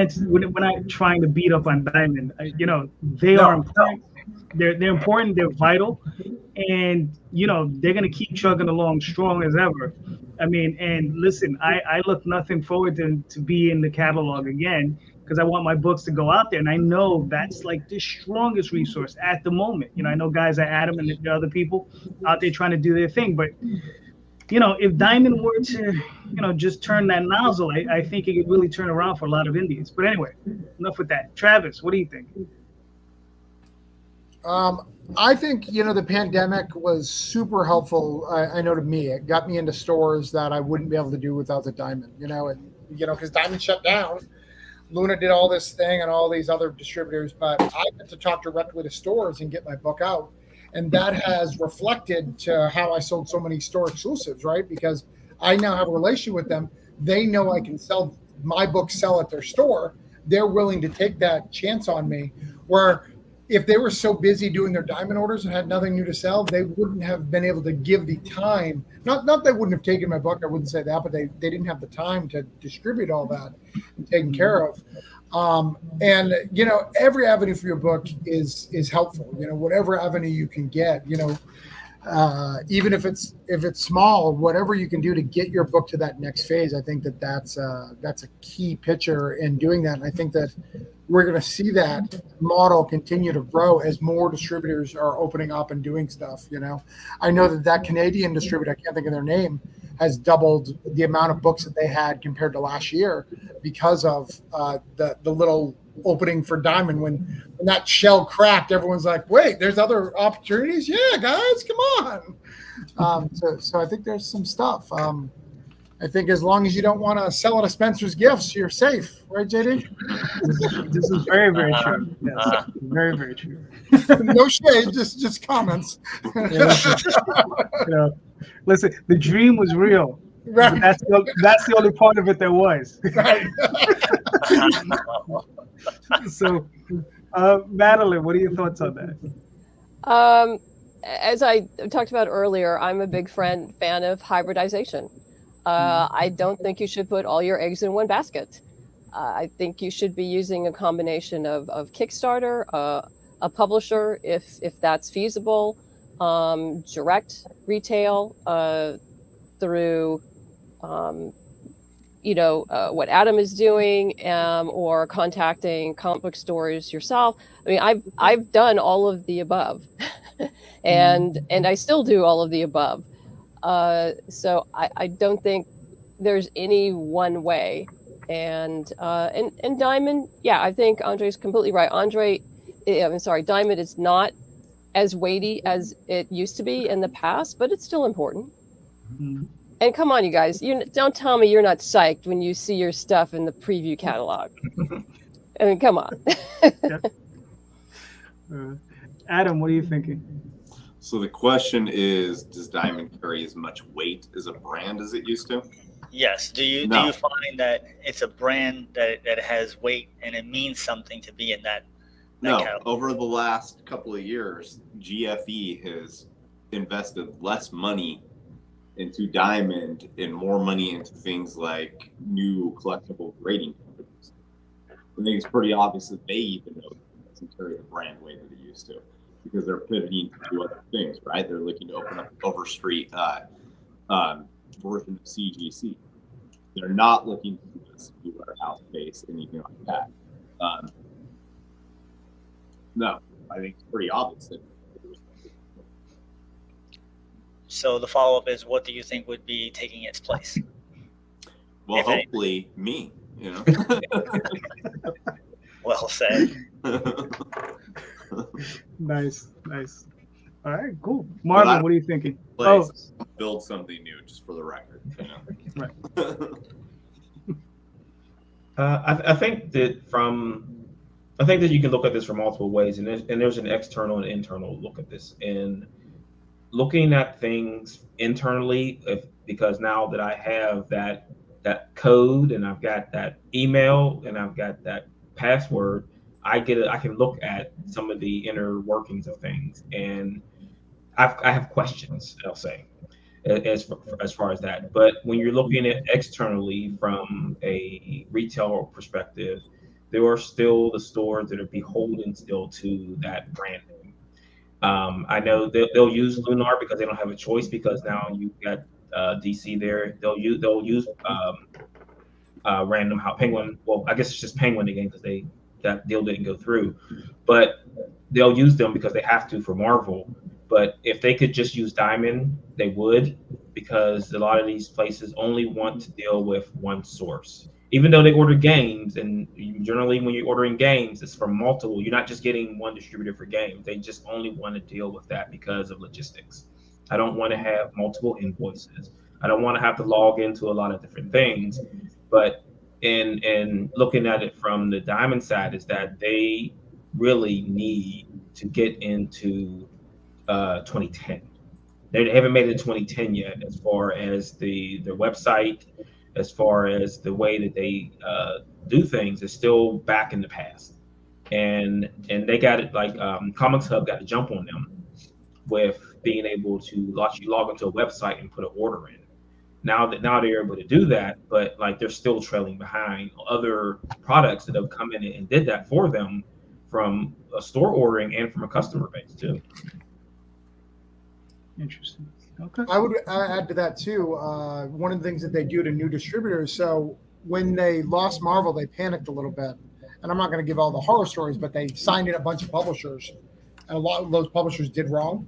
trying to beat up on Diamond, they are important. They're important. They're vital, and they're gonna keep chugging along strong as ever. I mean, and listen, I look nothing forward to be in the catalog again because I want my books to go out there, and I know that's like the strongest resource at the moment. I know guys like Adam and the other people out there trying to do their thing, but if Diamond were to, just turn that nozzle, I think it could really turn around for a lot of Indians. But anyway, enough with that. Travis, what do you think? I think, the pandemic was super helpful. I know to me, it got me into stores that I wouldn't be able to do without the Diamond, because Diamond shut down. Luna did all this thing and all these other distributors, but I had to talk directly to stores and get my book out. And that has reflected to how I sold so many store exclusives, right? Because I now have a relationship with them. They know I can sell my book, sell at their store. They're willing to take that chance on me. Where if they were so busy doing their Diamond orders and had nothing new to sell, they wouldn't have been able to give the time. Not they wouldn't have taken my book. I wouldn't say that, but they didn't have the time to distribute all that and taken care of. And every avenue for your book is helpful. Whatever avenue you can get. Even if it's small, whatever you can do to get your book to that next phase. I think that's a key picture in doing that. And I think that we're going to see that model continue to grow as more distributors are opening up and doing stuff. I know that Canadian distributor, I can't think of their name, has doubled the amount of books that they had compared to last year because of the little opening for Diamond. When that shell cracked, everyone's like, wait, there's other opportunities? Yeah, guys, come on. So I think there's some stuff. I think as long as you don't want to sell it at Spencer's Gifts, you're safe. Right, JD? This is very, very true. Yes, very, very true. No shade, just comments. Listen, the dream was real. Right. That's the only part of it there was. Right. So, Madeleine, what are your thoughts on that? As I talked about earlier, I'm a big fan of hybridization. I don't think you should put all your eggs in one basket. I think you should be using a combination of Kickstarter, a publisher, if that's feasible, direct retail through, what Adam is doing, or contacting comic book stores yourself. I mean, I've done all of the above, and I still do all of the above. So I don't think there's any one way. And Diamond, yeah, I think Andre's completely right. Diamond is not as weighty as it used to be in the past, but it's still important. Mm-hmm. And come on, you guys, you don't tell me you're not psyched when you see your stuff in the preview catalog. I mean, come on. Adam, what are you thinking? So the question is, does Diamond carry as much weight as a brand as it used to? Yes. Do you find that it's a brand that has weight and it means something to be in that category? Over the last couple of years, GFE has invested less money into Diamond and more money into things like new collectible grading companies. I think it's pretty obvious that they even know it doesn't carry the brand weight that it used to, because they're pivoting to do other things, right? They're looking to open up an Overstreet version of CGC. They're not looking to do this warehouse base, anything like that. No, I think it's pretty obvious that. So the follow-up is, what do you think would be taking its place? Well, If hopefully me, Well said. Nice. All right, cool. Marvin, what are you thinking? Build something new, just for the record. Right. I think that you can look at this from multiple ways, and there's an external and internal look at this. And looking at things internally, because now that I have that code and I've got that email and I've got that password, I can look at some of the inner workings of things, and I have questions, I'll say, as far as that. But when you're looking at externally from a retail perspective, there are still the stores that are beholden still to that brand name. I know they'll use Lunar because they don't have a choice, because now you've got DC there. They'll use Random House Penguin. Well, I guess it's just Penguin again because that deal didn't go through, but they'll use them because they have to for Marvel. But if they could just use Diamond, they would, because a lot of these places only want to deal with one source. Even though they order games, and generally when you're ordering games, it's from multiple. You're not just getting one distributor for games. They just only want to deal with that because of logistics. I don't want to have multiple invoices. I don't want to have to log into a lot of different things. But in looking at it from the Diamond side, is that they really need to get into 2010. They haven't made it 2010 yet, as far as their website, as far as the way that they do things is still back in the past. And they got it, like Comics Hub got a jump on them with being able to let you log into a website and put an order in. Now they're able to do that, but like they're still trailing behind other products that have come in and did that for them, from a store ordering and from a customer base too. Interesting. Okay. I would add to that too. One of the things that they do to new distributors. So when they lost Marvel, they panicked a little bit. And I'm not going to give all the horror stories, but they signed in a bunch of publishers, and a lot of those publishers did wrong.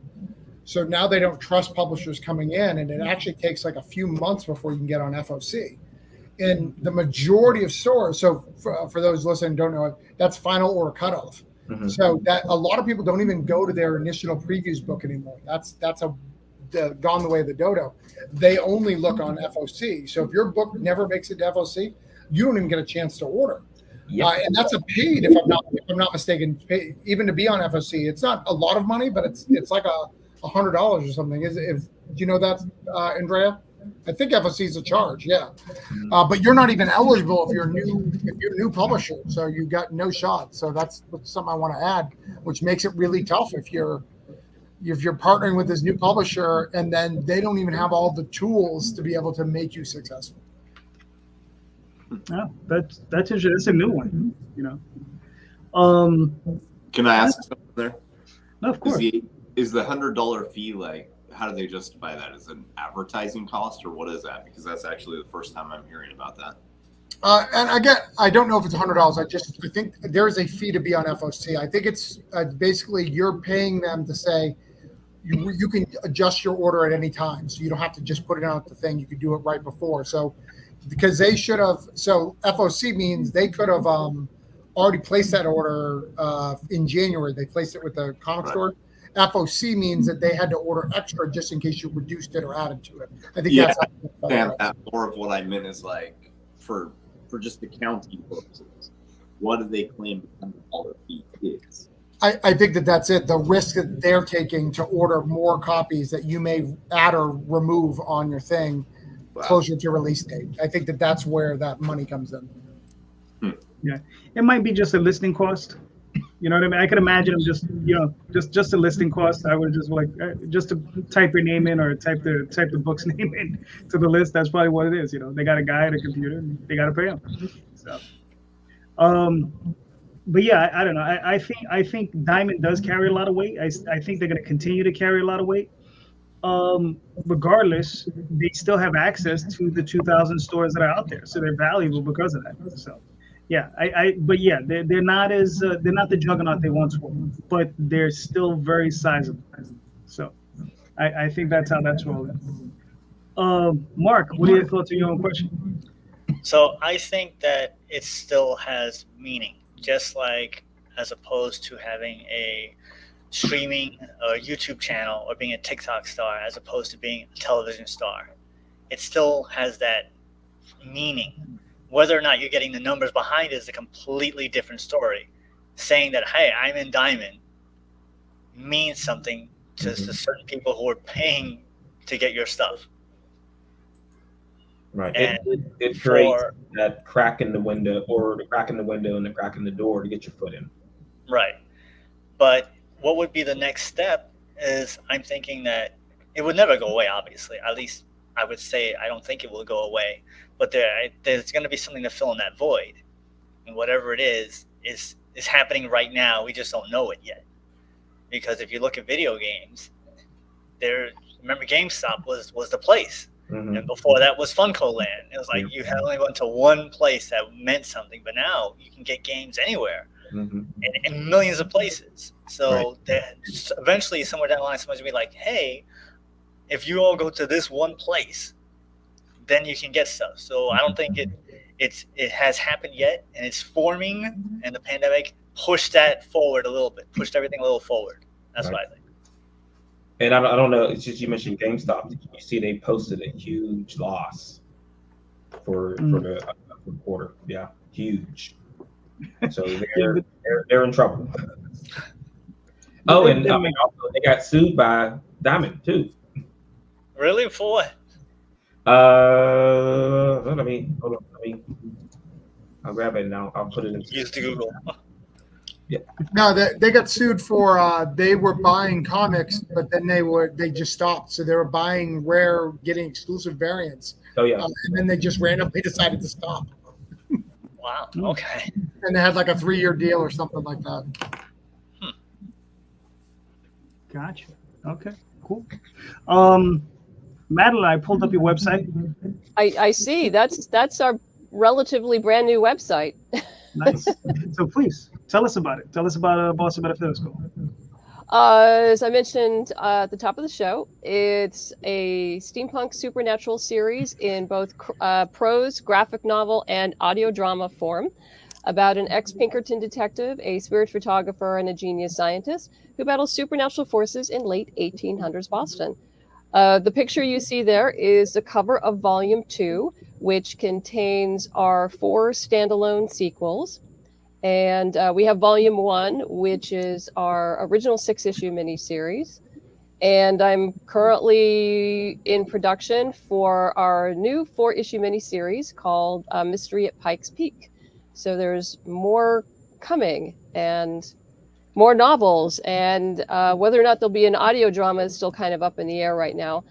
So now they don't trust publishers coming in, and it actually takes like a few months before you can get on FOC. In the majority of stores, so for those listening don't know it, that's final order cutoff. Mm-hmm. So that a lot of people don't even go to their initial previews book anymore. That's gone the way of the dodo. They only look on FOC. So if your book never makes it to FOC, you don't even get a chance to order. Yep. And that's a paid, if I'm not mistaken, even to be on FOC. It's not a lot of money, but it's like $100 or something. Do you know that, Andrea? I think FOC is a charge, yeah. But you're not even eligible if you're a new publisher, so you got no shot. So that's something I want to add, which makes it really tough if you're partnering with this new publisher and then they don't even have all the tools to be able to make you successful. Oh, that's interesting. That's a new one, you know. Can I ask something there? No, of course. Is the $100 fee, like, how do they justify that? Is it an advertising cost, or what is that? Because that's actually the first time I'm hearing about that. And again, I don't know if it's $100. I think there is a fee to be on FOC. I think it's basically you're paying them to say you can adjust your order at any time, so you don't have to just put it out the thing. You could do it right before. So because they should have, so FOC means they could have already placed that order in January. They placed it with the comic store. FOC means that they had to order extra just in case you reduced it or added to it. I think that's that more of what I meant is like for just accounting purposes, what do they claim the $100 fee is? I think that's it. The risk that they're taking to order more copies that you may add or remove on your thing closer to release date. I think that's where that money comes in. Yeah, it might be just a listing cost. You know what I mean? I could imagine them just a listing cost. I would just like just to type your name in or type the book's name in to the list. That's probably what it is. You know, they got a guy at a computer and they got to pay him. So, but yeah, I don't know. I think Diamond does carry a lot of weight. I think they're going to continue to carry a lot of weight. Regardless, they still have access to the 2,000 stores that are out there, so they're valuable because of that. So. Yeah, but yeah, they're not the juggernaut they once were, but they're still very sizable. So, I think that's how that's rolling. Mark, what are your thoughts on your own question? So I think that it still has meaning, just like as opposed to having a streaming or YouTube channel or being a TikTok star, as opposed to being a television star. It still has that meaning. Whether or not you're getting the numbers behind it is a completely different story. Saying that, hey, I'm in Diamond means something to certain people who are paying to get your stuff. Right. And it creates that crack in the window, or the crack in the window and the crack in the door to get your foot in. Right. But what would be the next step is I'm thinking that it would never go away, obviously. At least I would say I don't think it will go away. But there's going to be something to fill in that void. And whatever it is happening right now. We just don't know it yet. Because if you look at video games, remember GameStop was the place. Mm-hmm. And before that was Funko Land. It was like you had only went to one place that meant something. But now you can get games anywhere. Mm-hmm. in millions of places. So eventually somewhere down the line, somebody's going to be like, hey, if you all go to this one place, then you can get stuff. So I don't think it has happened yet, and it's forming, and the pandemic pushed that forward a little bit, pushed everything a little forward. That's what I think. And I don't know, it's just you mentioned GameStop. You see they posted a huge loss for the quarter. Yeah, huge. So they're in trouble. Oh, and I mean, also they got sued by Diamond too. Really? For what? Hold on. I'll grab it now. I'll put it in. Use the Google. Yeah. No, they got sued for they were buying comics, but then they just stopped. So they were buying rare, getting exclusive variants. Oh yeah. And then they just randomly decided to stop. Wow. Okay. And they had like a 3-year deal or something like that. Gotcha. Okay. Cool. Madeleine, I pulled up your website. I see. That's our relatively brand new website. Nice. So please tell us about it. Tell us about Boston Metaphysical. As I mentioned at the top of the show, it's a steampunk supernatural series in both prose, graphic novel, and audio drama form about an ex-Pinkerton detective, a spirit photographer, and a genius scientist who battles supernatural forces in late 1800s Boston. The picture you see there is the cover of Volume 2, which contains our 4 standalone sequels. And we have Volume 1, which is our original 6-issue miniseries. And I'm currently in production for our new 4-issue miniseries called Mystery at Pikes Peak. So there's more coming and more novels. And whether or not there'll be an audio drama is still kind of up in the air right now,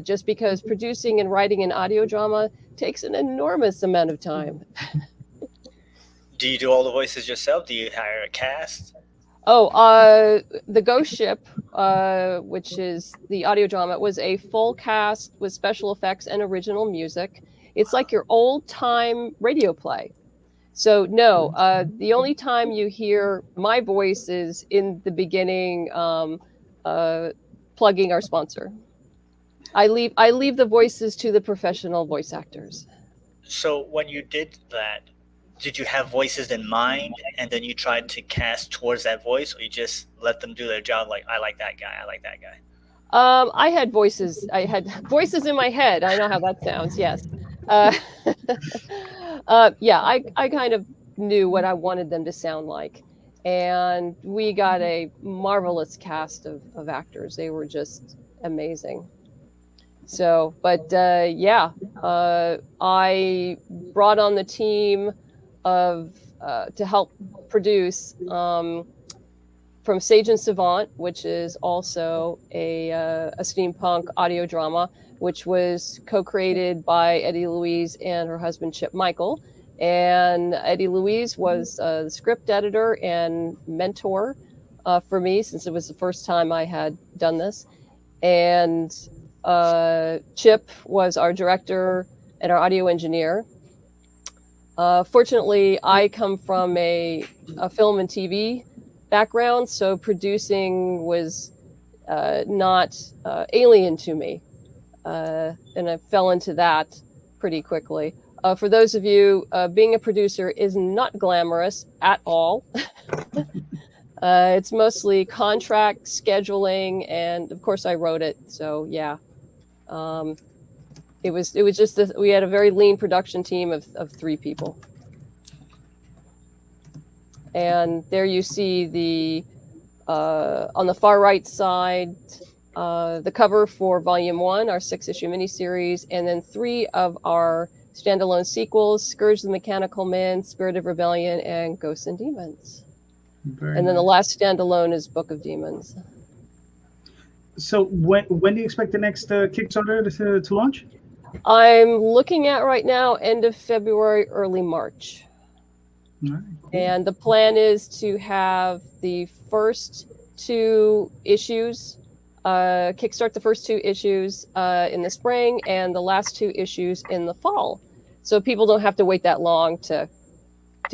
just because producing and writing an audio drama takes an enormous amount of time. Do you do all the voices yourself? Do you hire a cast? Oh, the Ghost Ship, which is the audio drama, was a full cast with special effects and original music. It's like your old time radio play. So no, the only time you hear my voice is in the beginning, plugging our sponsor. I leave the voices to the professional voice actors. So when you did that, did you have voices in mind and then you tried to cast towards that voice, or you just let them do their job? Like, I like that guy. I like that guy. I had voices. I had voices in my head. I know how that sounds. Yes. Yeah, I kind of knew what I wanted them to sound like. And we got a marvelous cast of actors. They were just amazing. So, but yeah, I brought on the team of to help produce from Sage and Savant, which is also a steampunk audio drama, which was co-created by Eddie Louise and her husband Chip Michael. And Eddie Louise was the script editor and mentor for me, since it was the first time I had done this. And Chip was our director and our audio engineer. Fortunately, I come from a film and TV background, so producing was not alien to me, and I fell into that pretty quickly. For those of you, being a producer is not glamorous at all. It's mostly contract scheduling, and of course I wrote it, so yeah. It was just we had a very lean production team of 3 people. And there you see the on the far right side, the cover for Volume 1, our 6-issue miniseries, and then 3 of our standalone sequels: Scourge the Mechanical Man, Spirit of Rebellion, and Ghosts and Demons. And then the last standalone is Book of Demons. So when do you expect the next Kickstarter to launch? I'm looking at right now end of February, early March. All right, cool. And the plan is to have the first 2 issues, kickstart the first 2 issues in the spring, and the last 2 issues in the fall. So people don't have to wait that long to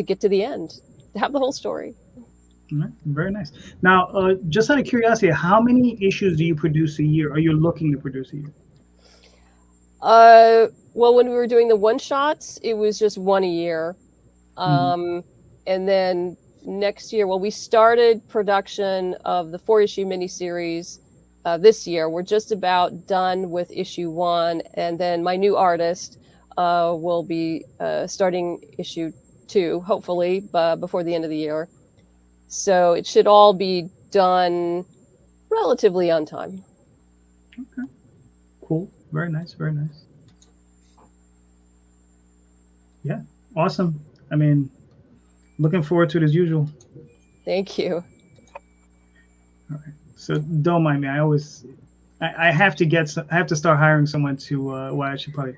get to the end, to have the whole story. All right, very nice. Now, just out of curiosity, how many issues do you produce a year? Are you looking to produce a year? Well, when we were doing the one-shots, it was just 1 a year. And then next year, we started production of the 4-issue miniseries this year. We're just about done with issue 1, and then my new artist will be starting issue 2, hopefully, before the end of the year. So it should all be done relatively on time. Okay. Cool. Very nice. Very nice. Yeah. Awesome. I mean, looking forward to it as usual. Thank you. All right. So don't mind me. I have to start hiring someone to. Well, I should probably.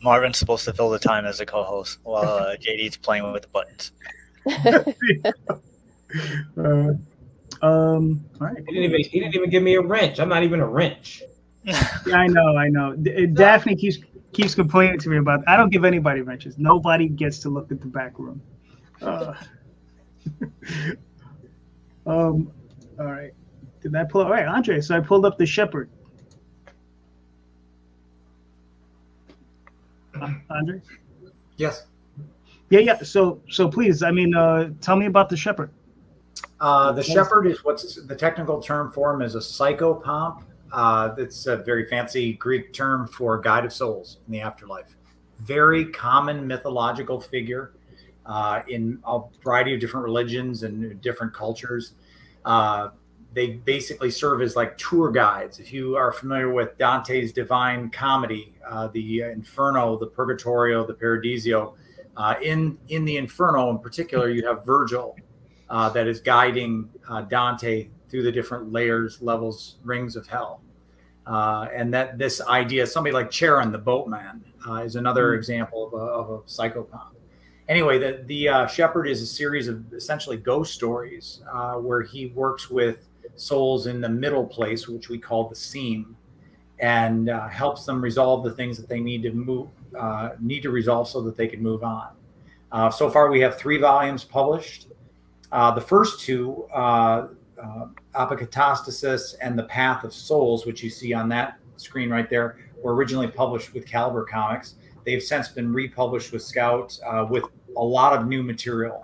Marvin's supposed to fill the time as a co-host while JD's playing with the buttons. All right. He didn't even give me a wrench. I'm not even a wrench. Yeah, I know. Daphne keeps complaining to me about. I don't give anybody wrenches. Nobody gets to look at the back room. All right. Did I pull? All right, Andrea. So I pulled up the Shepherd. Andre? Yes. Yeah. So please, I mean, tell me about the Shepherd. The Shepherd is what's the technical term for him is a psychopomp. It's a very fancy Greek term for guide of souls in the afterlife. Very common mythological figure in a variety of different religions and different cultures. they basically serve as like tour guides. If you are familiar with Dante's Divine Comedy, the Inferno, the Purgatorio, the Paradiso, in the Inferno in particular, you have Virgil that is guiding Dante through the different layers, levels, rings of hell. And that this idea, somebody like Charon, the boatman, is another example of a psychopath. Anyway, the Shepherd is a series of essentially ghost stories where he works with souls in the middle place, which we call the seam, and helps them resolve the things that they need to resolve so that they can move on. So far, we have 3 volumes published. The first 2, Apokatastasis and the Path of Souls, which you see on that screen right there, were originally published with Caliber Comics. They've since been republished with Scout with a lot of new material,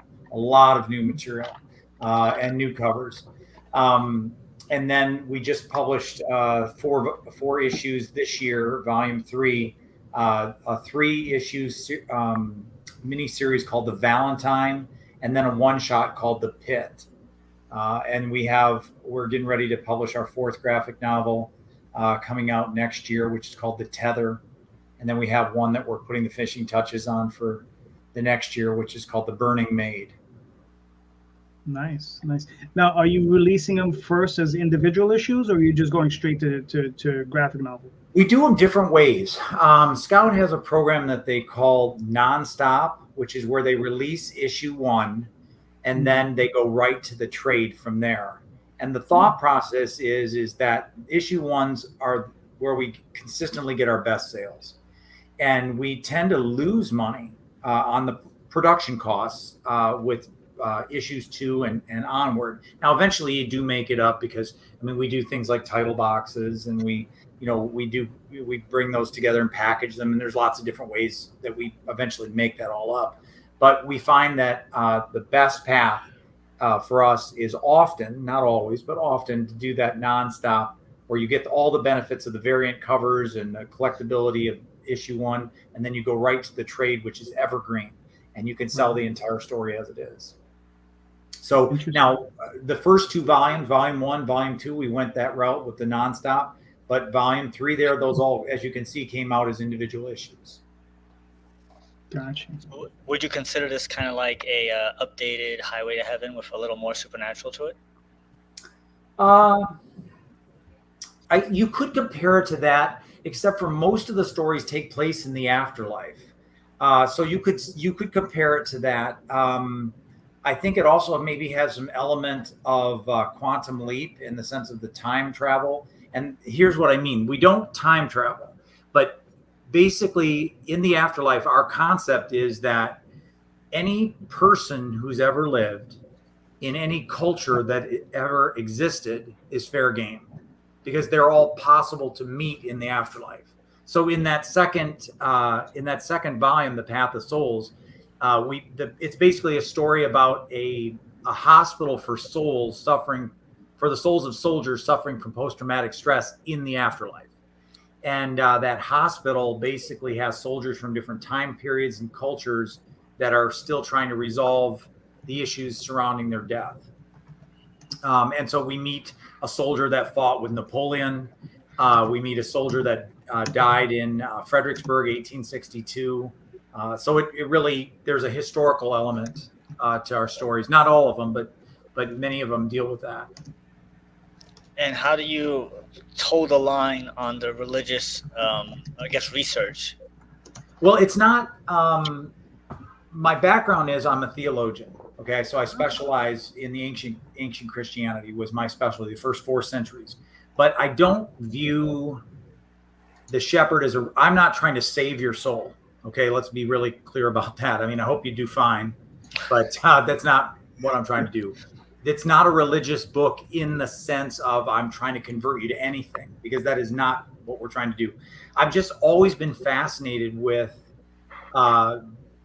and new covers. And then we just published 4 issues this year, volume 3, a 3-issue miniseries called The Valentine, and then a one-shot called The Pit. And we're getting ready to publish our 4th graphic novel coming out next year, which is called The Tether. And then we have one that we're putting the finishing touches on for the next year, which is called The Burning Maid. Nice. Now, are you releasing them first as individual issues, or are you just going straight to graphic novel? We do them different ways. Scout has a program that they call Nonstop, which is where they release issue 1, and then they go right to the trade from there. And the thought process is that issue 1s are where we consistently get our best sales. And we tend to lose money on the production costs with issues 2 and onward. Now, eventually you do make it up because, we do things like title boxes, and we bring those together and package them. And there's lots of different ways that we eventually make that all up. But we find that the best path for us is often, not always, but often, to do that nonstop, where you get all the benefits of the variant covers and the collectability of issue 1, and then you go right to the trade, which is evergreen, and you can sell the entire story as it is. So now the first 2 volumes, volume 1, volume 2, we went that route with the nonstop, but volume 3 there, those all, as you can see, came out as individual issues. Gotcha. Would you consider this kind of like a updated Highway to Heaven with a little more supernatural to it? You could compare it to that, except for most of the stories take place in the afterlife. So you could compare it to that. I think it also maybe has some element of quantum leap in the sense of the time travel. And here's what I mean. We don't time travel, but basically in the afterlife, our concept is that any person who's ever lived in any culture that ever existed is fair game, because they're all possible to meet in the afterlife. So in that second volume, The Path of Souls, it's basically a story about a hospital for souls for the souls of soldiers suffering from post-traumatic stress in the afterlife. And that hospital basically has soldiers from different time periods and cultures that are still trying to resolve the issues surrounding their death. And so we meet a soldier that fought with Napoleon. We meet a soldier that died in Fredericksburg, 1862. So it really, there's a historical element to our stories. Not all of them, but many of them deal with that. And how do you toe the line on the religious, research? Well, it's not, my background is I'm a theologian. Okay, so I specialize in the ancient Christianity was my specialty, the first 4 centuries. But I don't view the shepherd as I'm not trying to save your soul. Okay, let's be really clear about that. I hope you do fine, but that's not what I'm trying to do. It's not a religious book in the sense of I'm trying to convert you to anything, because that is not what we're trying to do. I've just always been fascinated with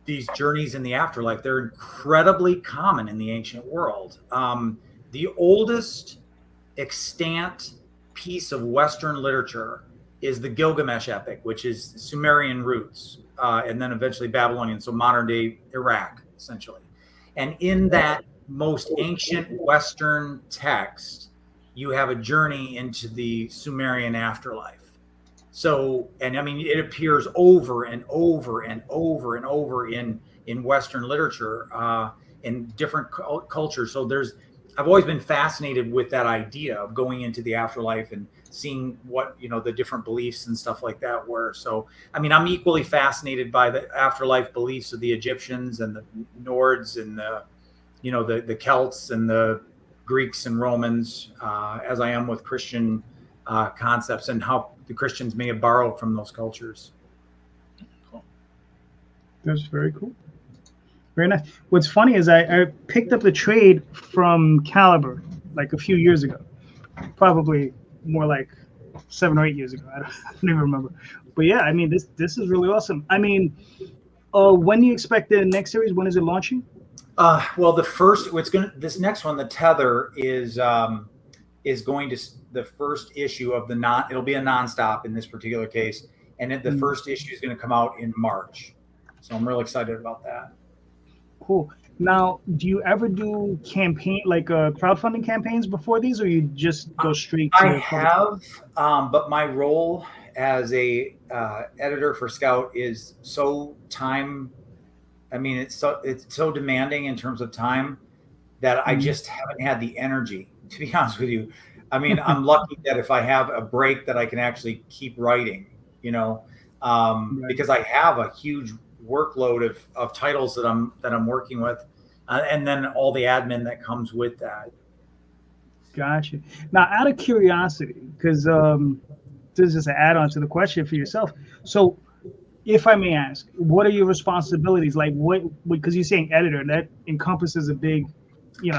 these journeys in the afterlife. They're incredibly common in the ancient world. The oldest extant piece of Western literature is the Gilgamesh epic, which is Sumerian roots, and then eventually Babylonian, so modern day Iraq, essentially. And in that most ancient Western text, you have a journey into the Sumerian afterlife. So, and I mean, it appears over and over and over and over in Western literature, in different cultures. So I've always been fascinated with that idea of going into the afterlife and seeing what, the different beliefs and stuff like that were. So, I mean, I'm equally fascinated by the afterlife beliefs of the Egyptians and the Nords and the Celts and the Greeks and Romans, as I am with Christian concepts and how the Christians may have borrowed from those cultures. Cool. That's very cool. Very nice. What's funny is I picked up the trade from Caliber like a few years ago, probably more like 7 or 8 years ago. I don't even remember. But yeah, I mean, this is really awesome. I mean, when do you expect the next series? When is it launching? Well, this next one, the Tether, is going to the first issue of it'll be a nonstop in this particular case, and the first issue is going to come out in March. So I'm really excited about that. Cool. Now, do you ever do crowdfunding campaigns before these, or you just go straight to? I have, but my role as a editor for Scout is so time. I mean, it's so demanding in terms of time that I just haven't had the energy, to be honest with you. I mean, I'm lucky that if I have a break that I can actually keep writing, because I have a huge workload of titles that I'm working with, and then all the admin that comes with that. Gotcha. Now, out of curiosity, because this is just an add-on to the question for yourself. So, if I may ask, what are your responsibilities? Like, because you're saying editor, that encompasses a big,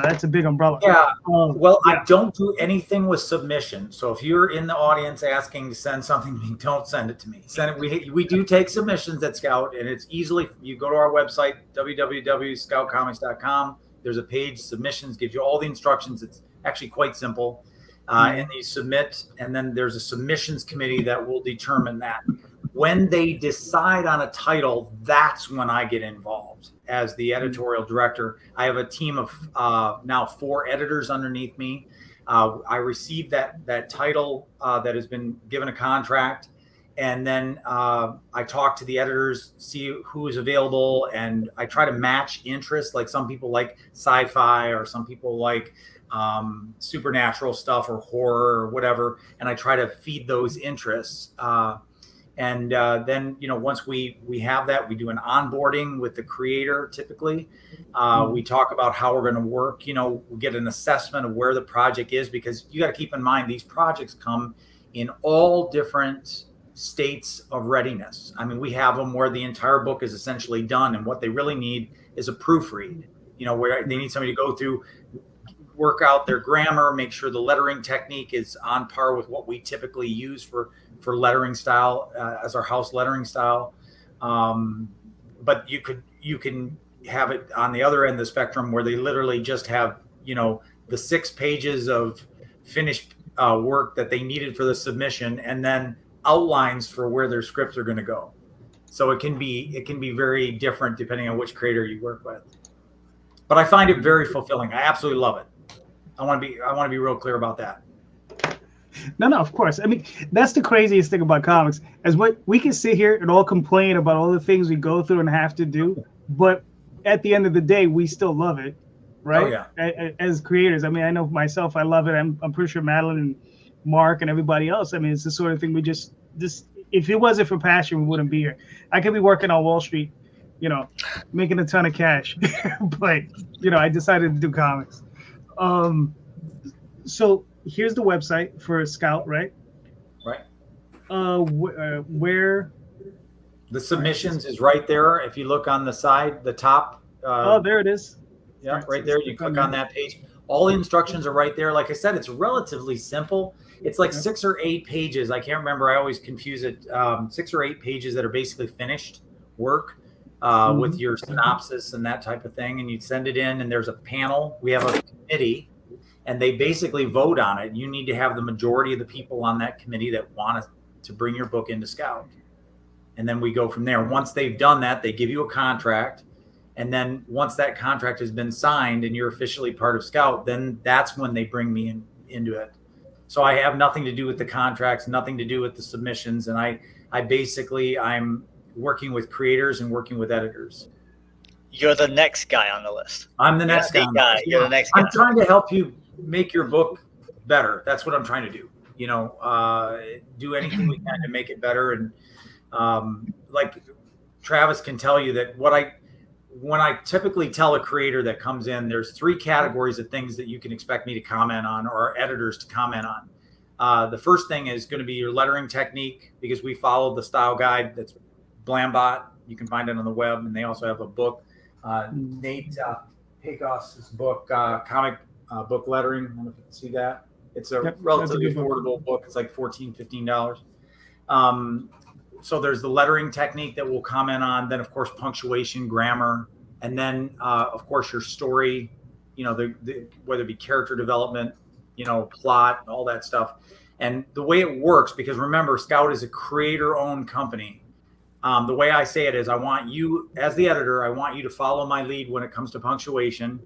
that's a big umbrella. Yeah. I don't do anything with submission. So if you're in the audience asking to send something to me, don't send it to me. Send it. We do take submissions at Scout, and it's easily, you go to our website, www.scoutcomics.com. There's a page, submissions, gives you all the instructions. It's actually quite simple. And you submit, and then there's a submissions committee that will determine that. When they decide on a title, that's when I get involved as the editorial director. I have a team of now 4 editors underneath me. I receive that title that has been given a contract, and then I talk to the editors, see who is available, and I try to match interests. Like some people like sci-fi, or some people like supernatural stuff or horror or whatever, and I try to feed those interests. And then, once we have that, we do an onboarding with the creator. Typically, we talk about how we're going to work. We get an assessment of where the project is, because you got to keep in mind these projects come in all different states of readiness. I mean, we have them where the entire book is essentially done, and what they really need is a proofread. Where they need somebody to go through, work out their grammar, make sure the lettering technique is on par with what we typically use for lettering style, as our house lettering style. But you can have it on the other end of the spectrum where they literally just have, the 6 pages of finished work that they needed for the submission, and then outlines for where their scripts are going to go. So it can be very different depending on which creator you work with. But I find it very fulfilling. I absolutely love it. I want to be real clear about that. No, of course. I mean, that's the craziest thing about comics, is what we can sit here and all complain about all the things we go through and have to do, but at the end of the day, we still love it, right? Oh, yeah. As creators. I mean, I know myself, I love it. I'm pretty sure Madeleine and Mark and everybody else. I mean, it's the sort of thing we just if it wasn't for passion, we wouldn't be here. I could be working on Wall Street, making a ton of cash, but I decided to do comics. So here's the website for Scout, right? Right. Where the submissions is right there. If you look on the side, the top. There it is. Yeah, right there. You click on that page. All the instructions are right there. Like I said, it's relatively simple. It's like 6 or 8 pages. I can't remember. I always confuse it. 6 or 8 pages that are basically finished work with your synopsis and that type of thing. And you send it in, and there's a panel. We have a committee, and they basically vote on it. You need to have the majority of the people on that committee that want to bring your book into Scout. And then we go from there. Once they've done that, they give you a contract. And then once that contract has been signed and you're officially part of Scout, then that's when they bring me into it. So I have nothing to do with the contracts, nothing to do with the submissions. And I'm working with creators and working with editors. You're the next guy on the list. I'm the next guy. You're the next guy. I'm trying to help you make your book better. That's what I'm trying to do. Do anything we can to make it better. And like Travis can tell you that when I typically tell a creator that comes in, there's 3 categories of things that you can expect me to comment on or editors to comment on. The first thing is going to be your lettering technique, because we follow the style guide that's Blambot. You can find it on the web, and they also have a book. Nate Pecos's book, comic book lettering. I don't know if you can see that. It's a relatively affordable book. It's like $14, $15. So there's the lettering technique that we'll comment on. Then, of course, punctuation, grammar, and then, of course, your story. Whether it be character development, plot, all that stuff. And the way it works, because remember, Scout is a creator-owned company. The way I say it is, I want you, as the editor, I want you to follow my lead when it comes to punctuation.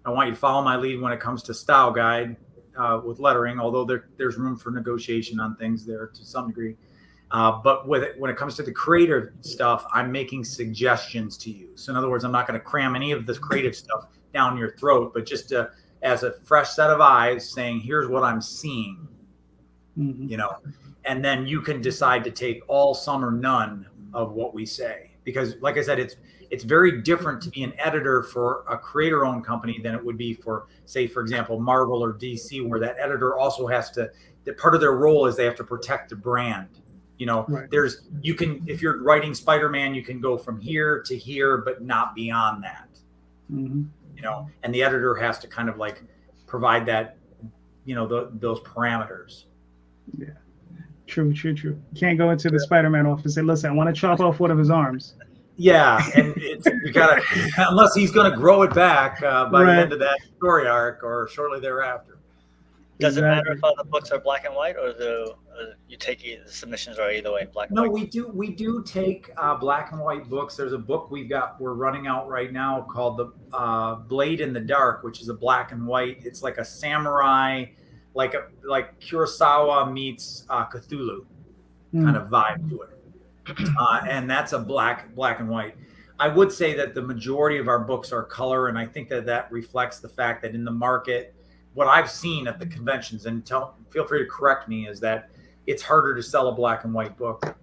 I want you to follow my lead when it comes to style guide with lettering, although there's room for negotiation on things there to some degree. But when it comes to the creative stuff, I'm making suggestions to you. So in other words, I'm not going to cram any of this creative stuff down your throat, but just as a fresh set of eyes saying, here's what I'm seeing, and then you can decide to take all, some, or none of what we say. Because like I said, it's very different to be an editor for a creator-owned company than it would be for, say, for example, Marvel or DC, where that editor also has to, that part of their role is they have to protect the brand. Right. If you're writing Spider-Man, you can go from here to here, but not beyond that. And the editor has to kind of like provide that, those parameters. Yeah. True. You can't go into the Spider-Man office and say, listen, I want to chop off one of his arms. Yeah, and you gotta, unless he's going to grow it back by the end of that story arc or shortly thereafter. Does it matter if the books are black and white, or you take the submissions are either way, black and white? No, we do take black and white books. There's a book we're running out right now called the Blade in the Dark, which is a black and white. It's like a samurai, like Kurosawa meets Cthulhu kind of vibe to it. And that's a black and white. I would say that the majority of our books are color, and I think that reflects the fact that in the market, what I've seen at the conventions, and feel free to correct me, is that it's harder to sell a black and white book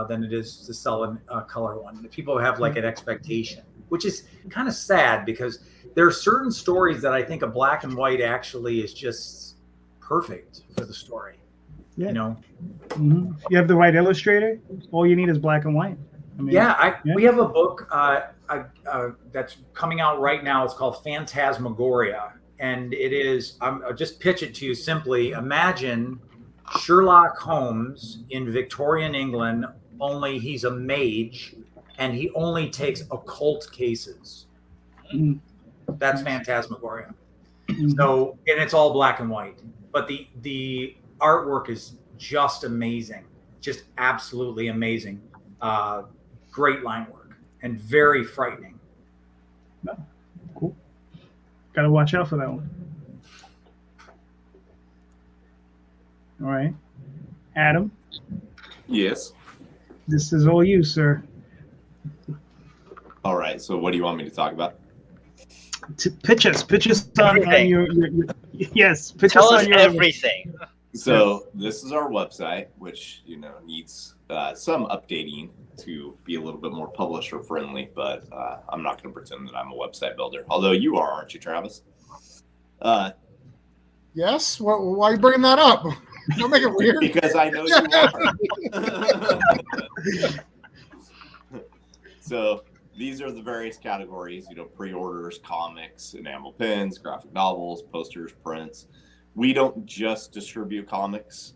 than it is to sell a color one. People have like an expectation, which is kind of sad, because there are certain stories that I think a black and white actually is just perfect for the story. Yeah. You have the right illustrator. All you need is black and white. We have a book that's coming out right now. It's called Phantasmagoria. And it is, I'll just pitch it to you simply. Imagine Sherlock Holmes in Victorian England, only he's a mage and he only takes occult cases. That's Phantasmagoria. So, and it's all black and white. But the artwork is just amazing. Just absolutely amazing. Great line work and very frightening. Cool. Got to watch out for that one. All right. Adam? Yes. This is all you, sir. All right. So what do you want me to talk about? Pitch us on your yes. Tell us everything. So this is our website, which needs some updating to be a little bit more publisher friendly, but I'm not going to pretend that I'm a website builder. Although you are, aren't you, Travis? Yes. Why are you bringing that up? Don't make it weird. Because I know you are. So these are the various categories, pre-orders, comics, enamel pins, graphic novels, posters, prints. We don't just distribute comics.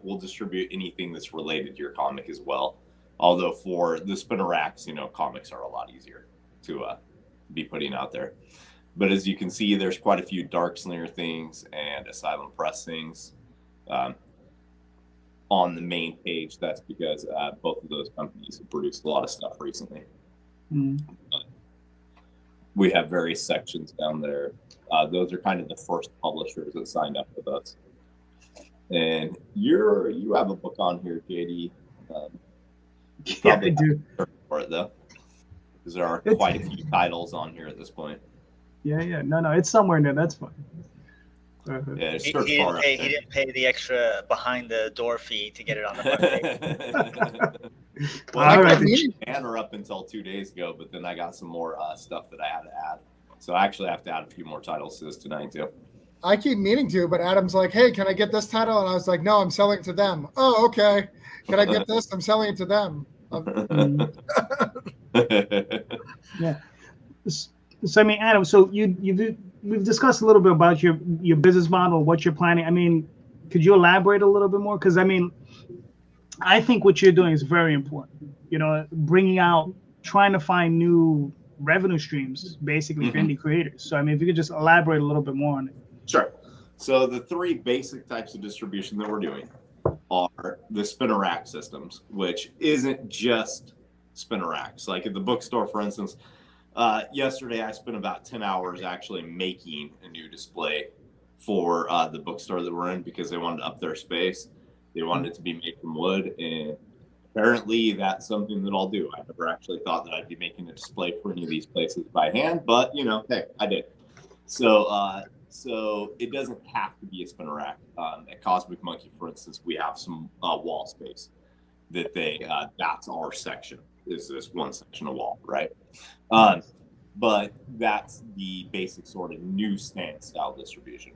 We'll distribute anything that's related to your comic as well. Although for the spinner racks, comics are a lot easier to be putting out there. But as you can see, there's quite a few Dark Slinger things and Asylum Press things on the main page. That's because both of those companies have produced a lot of stuff recently. We have various sections down there. Those are kind of the first publishers that signed up with us. And you have a book on here, JD. Yeah, I do. For it though, because there are quite a few titles on here at this point. Yeah. No, it's somewhere in there. That's fine. Yeah, He didn't pay the extra behind the door fee to get it on the front page. Well, I got the banner up until 2 days ago, but then I got some more stuff that I had to add. So I actually have to add a few more titles to this tonight too. I keep meaning to, but Adam's like, "Hey, can I get this title?" And I was like, "No, I'm selling it to them." Oh, okay. Can I get this? I'm selling it to them. Yeah. So I mean, Adam, so we've discussed a little bit about your business model, what you're planning. I mean, could you elaborate a little bit more? Because I mean, I think what you're doing is very important. You know, trying to find new revenue streams, basically for indie creators. So I mean, if you could just elaborate a little bit more on it. Sure. So the three basic types of distribution that we're doing are the spinner rack systems, which isn't just spinner racks. Like at the bookstore, for instance, yesterday I spent about 10 hours actually making a new display for the bookstore that we're in because they wanted to up their space. They wanted it to be made from wood, and apparently that's something that I'll do. I never actually thought that I'd be making a display for any of these places by hand, but you know, hey, I did. So it doesn't have to be a spinner rack. At Cosmic Monkey, for instance, we have some wall space that that's our section, is this one section of wall, right? But that's the basic sort of newsstand style distribution.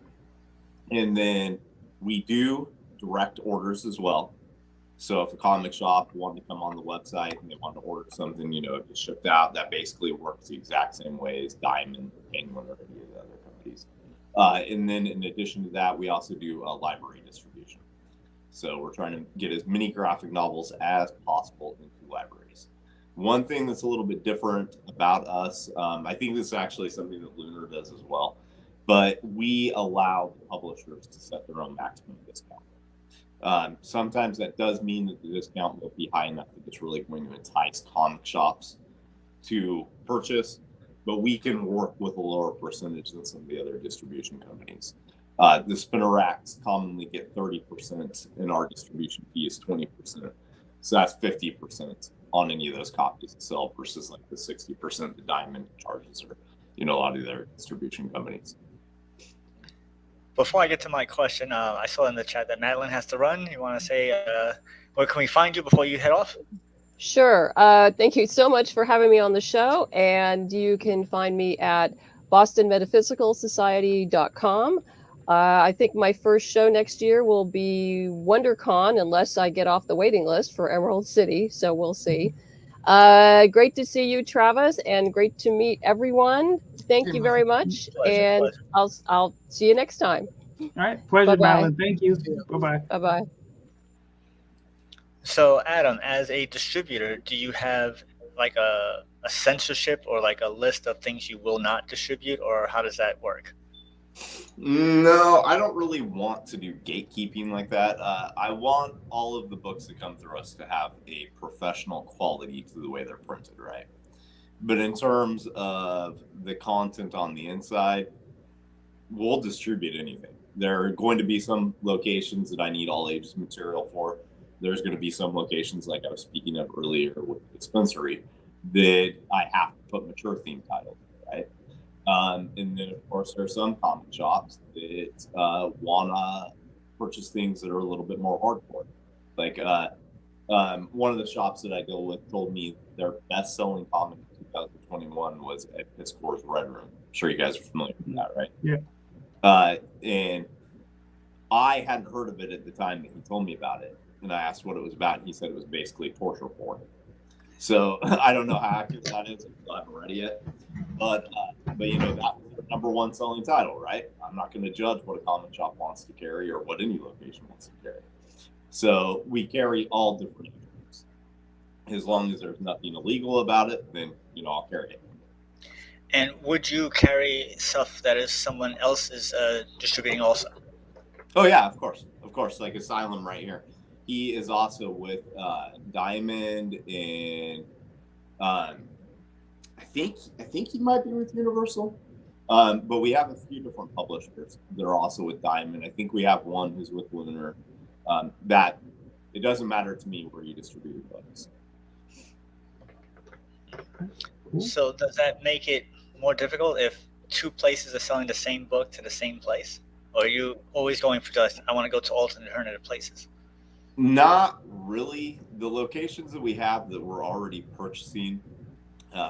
And then we do direct orders as well. So if a comic shop wanted to come on the website and they wanted to order something, you know, it gets shipped out, that basically works the exact same way as Diamond, Penguin, or any of the other companies. And then in addition to that, we also do library distribution. So we're trying to get as many graphic novels as possible into libraries. One thing that's a little bit different about us, I think this is actually something that Lunar does as well, but we allow the publishers to set their own maximum discount. Sometimes that does mean that the discount will be high enough that it's really going to entice comic shops to purchase, but we can work with a lower percentage than some of the other distribution companies. The spinner racks commonly get 30%, and our distribution fee is 20%. So that's 50% on any of those copies itself versus like the 60% the Diamond charges, or you know, a lot of the other distribution companies. Before I get to my question, I saw in the chat that Madeleine has to run. You want to say where can we find you before you head off? Sure. Thank you so much for having me on the show. And you can find me at bostonmetaphysicalsociety.com. I think my first show next year will be WonderCon, unless I get off the waiting list for Emerald City. So we'll see. Great to see you, Travis, and great to meet everyone. Thank you very much. And I'll see you next time. All right. Pleasure, Madeleine. Thank you. Bye-bye. Bye-bye. So, Adam, as a distributor, do you have like a censorship or like a list of things you will not distribute, or how does that work? No, I don't really want to do gatekeeping like that. I want all of the books that come through us to have a professional quality to the way they're printed, right? But in terms of the content on the inside, we'll distribute anything. There are going to be some locations that I need all ages material for. There's going to be some locations, like I was speaking of earlier with the dispensary, that I have to put mature theme titles, right? And then, of course, there are some comic shops that want to purchase things that are a little bit more hardcore. Like one of the shops that I deal with told me their best-selling comic in 2021 was at Piscor's Red Room. I'm sure you guys are familiar with that, right? Yeah. And I hadn't heard of it at the time that he told me about it. And I asked what it was about, and he said it was basically torture porn. So I don't know how accurate that is. I haven't read it yet. But you know, that was the number one selling title, right? I'm not going to judge what a comic shop wants to carry or what any location wants to carry. So we carry all different items. As long as there's nothing illegal about it, then, you know, I'll carry it. And would you carry stuff that is someone else is distributing also? Oh, yeah, of course. Of course, like Asylum right here. He is also with Diamond, and I think he might be with Universal. But we have a few different publishers that are also with Diamond. I think we have one who's with Lunar. That it doesn't matter to me where you distribute your books. So does that make it more difficult if two places are selling the same book to the same place? Or are you always going for just, I want to go to alternative places? Not really. The locations that we have that we're already purchasing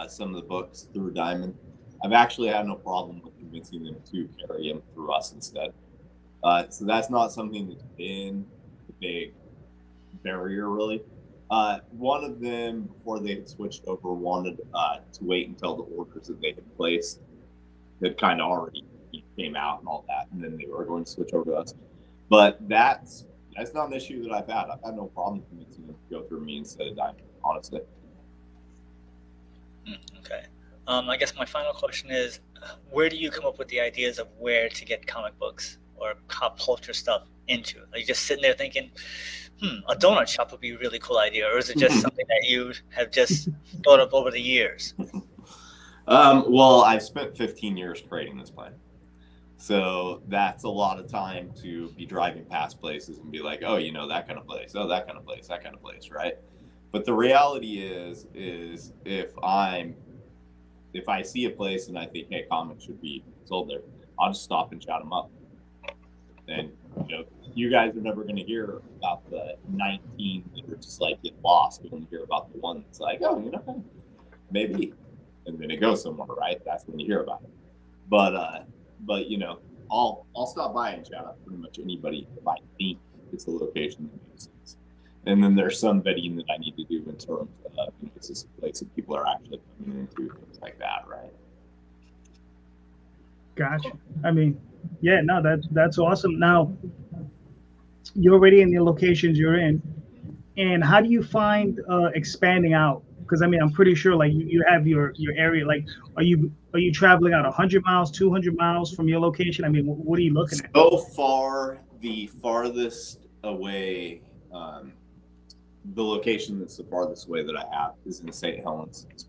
some of the books through Diamond, I've actually had no problem with convincing them to carry them through us instead. So that's not something that's been a big barrier, really. One of them, before they had switched over, wanted to wait until the orders that they had placed had kind of already came out and all that, and then they were going to switch over to us. But that's not an issue that I've had. I've had no problem convincing them to go through me instead of Diamond, honestly. Okay. I guess my final question is, where do you come up with the ideas of where to get comic books or pop culture stuff into? Are you just sitting there thinking, a donut shop would be a really cool idea, or is it just something that you have just thought of over the years? Well, I've spent 15 years creating this plan. So that's a lot of time to be driving past places and be like, oh, you know, that kind of place, oh, that kind of place, that kind of place, right? But the reality is if I see a place and I think, hey, comics should be sold there, I'll just stop and shout them up. And, you know, you guys are never going to hear about the 19 that are just like get lost. You're going to hear about the one that's like, oh, you know, maybe. And then it goes somewhere, right? That's when you hear about it. But you know, I'll stop by and shout out pretty much anybody if I think it's a location that makes sense. And then there's some vetting that I need to do in terms of, you know, is this a place that people are actually coming into, things like that, right? Gotcha. I mean, yeah, no, that's awesome. Now, you're already in the locations you're in, and how do you find expanding out? Because I mean, I'm pretty sure like you have your area. Like, are you traveling out 100 miles, 200 miles from your location? I mean, what are you looking at? So far, the farthest away, the location that's the farthest away that I have is in St. Helens. It's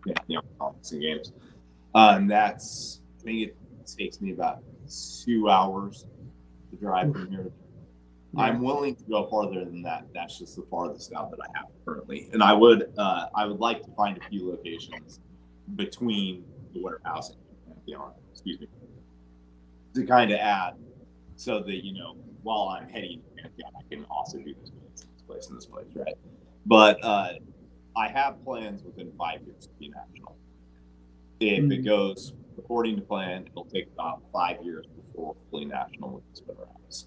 Comics and Games. That's, I think it takes me about 2 hours to drive from here. I'm willing to go farther than that. That's just the farthest out that I have currently. And I would like to find a few locations between the warehouse and excuse me, to kind of add so that, you know, while I'm heading to Pantheon, I can also do this place and this place, right? But I have plans within 5 years to be national. If it goes according to plan, it'll take about 5 years before fully national with the spinner house.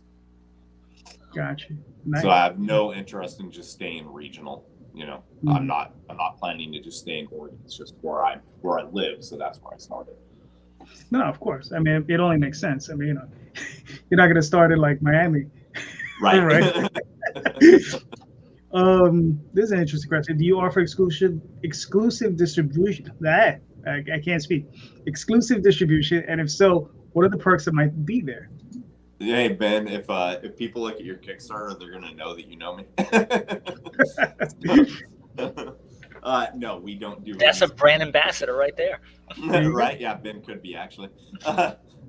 Gotcha. Nice. So I have no interest in just staying regional. You know, I'm not planning to just stay in Oregon. It's just where I live, so that's where I started. No, of course. I mean, it only makes sense. I mean, you know, you're not gonna start in like Miami, right? Right. This is an interesting question. Do you offer exclusive distribution? I can't speak. Exclusive distribution, and if so, what are the perks that might be there? Hey Ben, if people look at your Kickstarter, they're gonna know that you know me. No, we don't do. That's a brand ambassador right there. Right? Yeah, Ben could be actually.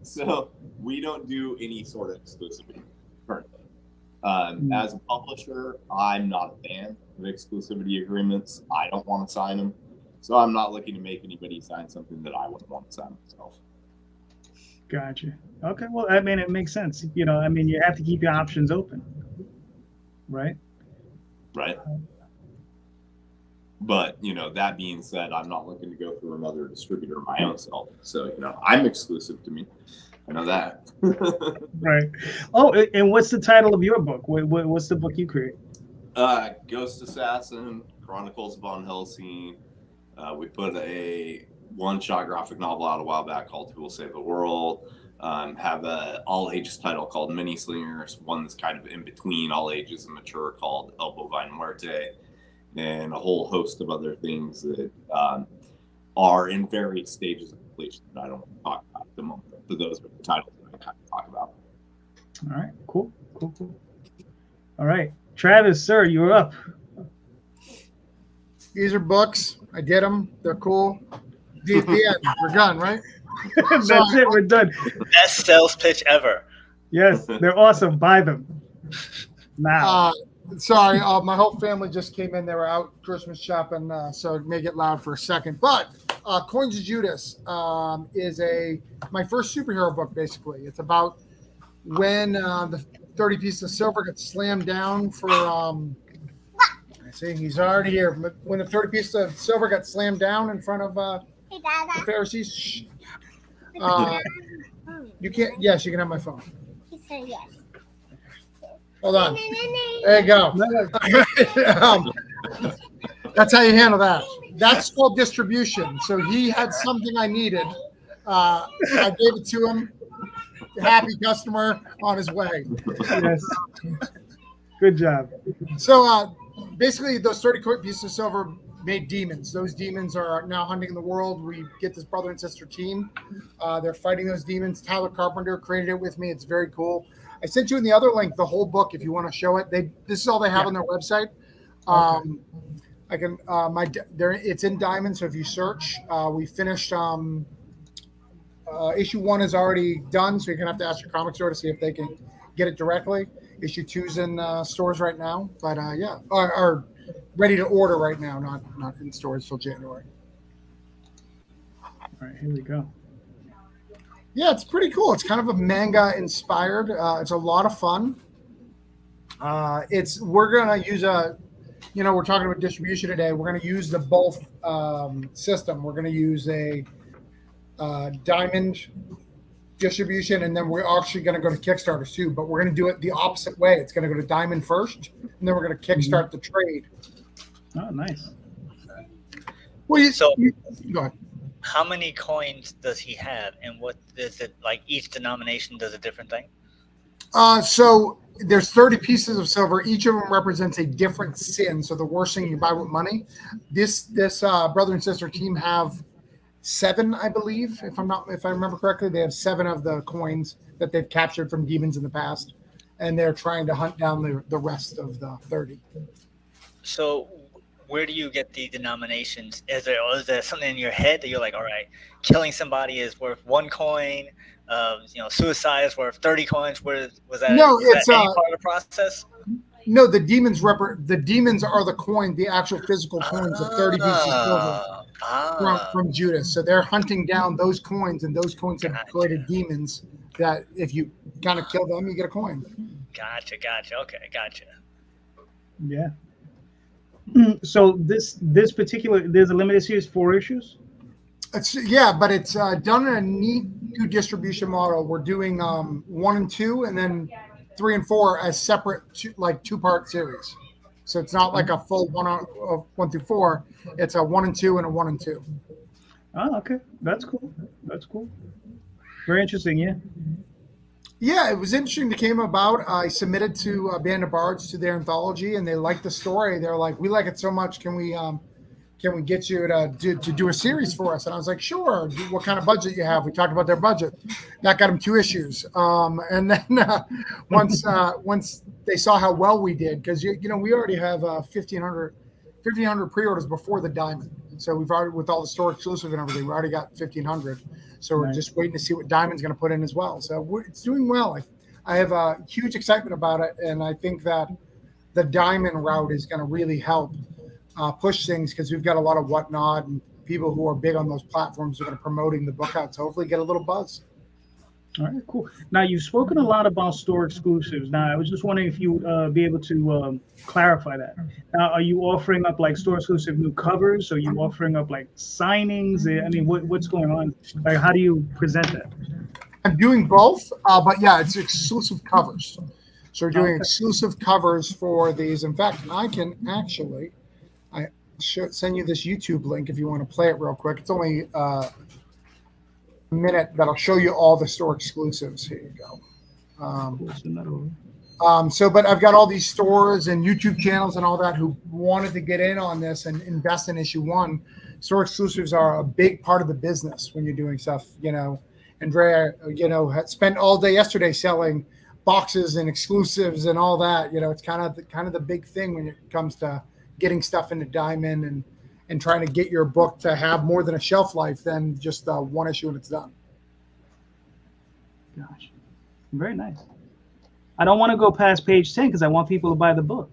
So we don't do any sort of exclusivity currently. As a publisher, I'm not a fan of exclusivity agreements. I don't want to sign them, so I'm not looking to make anybody sign something that I wouldn't want to sign myself. Gotcha. Okay. Well, I mean, it makes sense. You know, I mean, you have to keep your options open, right? Right. But, you know, that being said, I'm not looking to go through another distributor my own self. So, you know, I'm exclusive to me. I know that. Right. Oh, and what's the title of your book? What's the book you create? Ghost Assassin, Chronicles of Von Helsing. We put a one-shot graphic novel out a while back called Who Will Save the World. Have a all-ages title called Mini Slingers, one that's kind of in between all ages and mature called El Bovine Muerte, and a whole host of other things that are in various stages of completion that I don't want to talk about at the moment. But those are the titles that I kind of talk about. All right, cool. All right, Travis, sir, you're up. These are books. I did them. They're cool. The end. We're done, right? That's it. We're done. Best sales pitch ever. Yes, they're awesome. Buy them now. Sorry, my whole family just came in. They were out Christmas shopping, so it may get loud for a second. But Coins of Judas is my first superhero book, basically. It's about when the 30 pieces of silver gets slammed down for I see he's already here. When the 30 pieces of silver got slammed down in front of the Pharisees. Shh. You can't. Yes, you can have my phone. He said yes. Hold on. There you go. That's how you handle that. That's called distribution. So he had something I needed. I gave it to him. Happy customer on his way. Yes. Good job. So basically, those 30 pieces of silver made demons. Those demons are now hunting the world. We get this brother and sister team. They're fighting those demons. Tyler Carpenter created it with me. It's very cool. I sent you in the other link the whole book if you want to show it. This is all they have on their website. I can it's in Diamond, so if you search, we finished issue 1 is already done, so you're gonna have to ask your comic store to see if they can get it directly. Issue 2's in stores right now, but are ready to order right now, not in stores till January. All right, here we go. Yeah, it's pretty cool. It's kind of a manga inspired. It's a lot of fun. We're gonna use we're talking about distribution today. We're gonna use the both system. We're gonna use a Diamond distribution, and then we're actually gonna go to Kickstarter too. But we're gonna do it the opposite way. It's gonna go to Diamond first, and then we're gonna kickstart the trade. Oh, nice. Well, go ahead. How many coins does he have, and what is it like? Each denomination does a different thing. So there's 30 pieces of silver. Each of them represents a different sin. So the worst thing you buy with money. This brother and sister team have 7, I believe, if I remember correctly. They have 7 of the coins that they've captured from demons in the past, and they're trying to hunt down the rest of the 30. So where do you get the denominations? Is there something in your head that you're like, all right, killing somebody is worth 1 coin, suicide is worth 30 coins? Was that any part of the process? No, the demons are the coin, the actual physical coins, the 30 pieces of silver from Judas. So they're hunting down those coins, and those coins have created demons that if you kind of kill them, you get a coin. Gotcha. Okay, gotcha. Yeah. So this particular, there's a limited series, 4 issues. But it's done in a neat new distribution model. We're doing 1 and 2, and then 3 and 4 as separate 2-part series. So it's not like a full 1 through 4. It's a 1 and 2 and a 1 and 2. Oh, okay, that's cool. Very interesting. Yeah. Yeah, it was interesting. It came about. I submitted to Band of Bards to their anthology, and they liked the story. They're like, "We like it so much. Can we get you to do a series for us?" And I was like, "Sure. What kind of budget you have?" We talked about their budget. That got them 2 issues. And then once they saw how well we did, because we already have 1,500 pre-orders before the Diamond. So we've already, with all the store exclusive and everything, we already got 1,500. So we're just waiting to see what Diamond's going to put in as well. So it's doing well. I have a huge excitement about it, and I think that the Diamond route is going to really help push things, because we've got a lot of Whatnot and people who are big on those platforms who are promoting the book out. So hopefully get a little buzz. All right, cool. Now, you've spoken a lot about store exclusives. Now, I was just wondering if you would be able to clarify that. Now, are you offering up store exclusive new covers? Are you offering up signings? I mean, what's going on? How do you present that? I'm doing both, but yeah, it's exclusive covers. So we're doing exclusive covers for these. In fact, I can actually send you this YouTube link if you want to play it real quick. It's only minute that'll show you all the store exclusives. Here you go. But I've got all these stores and YouTube channels and all that who wanted to get in on this and invest in issue 1. Store exclusives are a big part of the business when you're doing stuff. Andrea, had spent all day yesterday selling boxes and exclusives and all that. It's kind of the big thing when it comes to getting stuff into Diamond and trying to get your book to have more than a shelf life than just 1 issue and it's done. gosh, very nice. I don't want to go past page 10 because I want people to buy the book.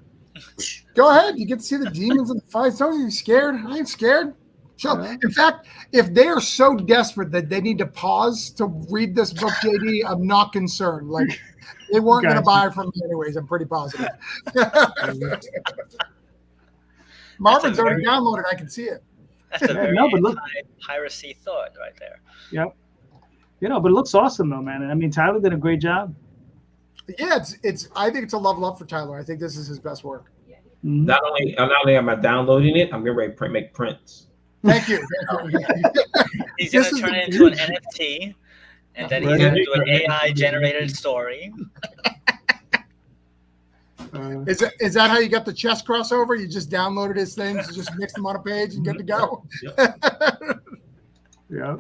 Go ahead. You get to see the demons and the fights. Don't you be scared? I ain't scared. So, in fact, if they are so desperate that they need to pause to read this book, JD, I'm not concerned. Like, they weren't going to buy it from me anyways. I'm pretty positive. Marvin's already downloaded. I can see it. That's a very piracy thought right there. Yep. You know, but it looks awesome though, man. I mean, Tyler did a great job. Yeah, it's. I think it's a level up for Tyler. I think this is his best work. Mm-hmm. Not only am I downloading it, I'm getting ready to make prints. Thank you. He's going to turn it into an NFT, and then he's going to do an AI generated story. Is that how you got the chess crossover? You just downloaded his things, just mix them on a page, and good to go. Yeah.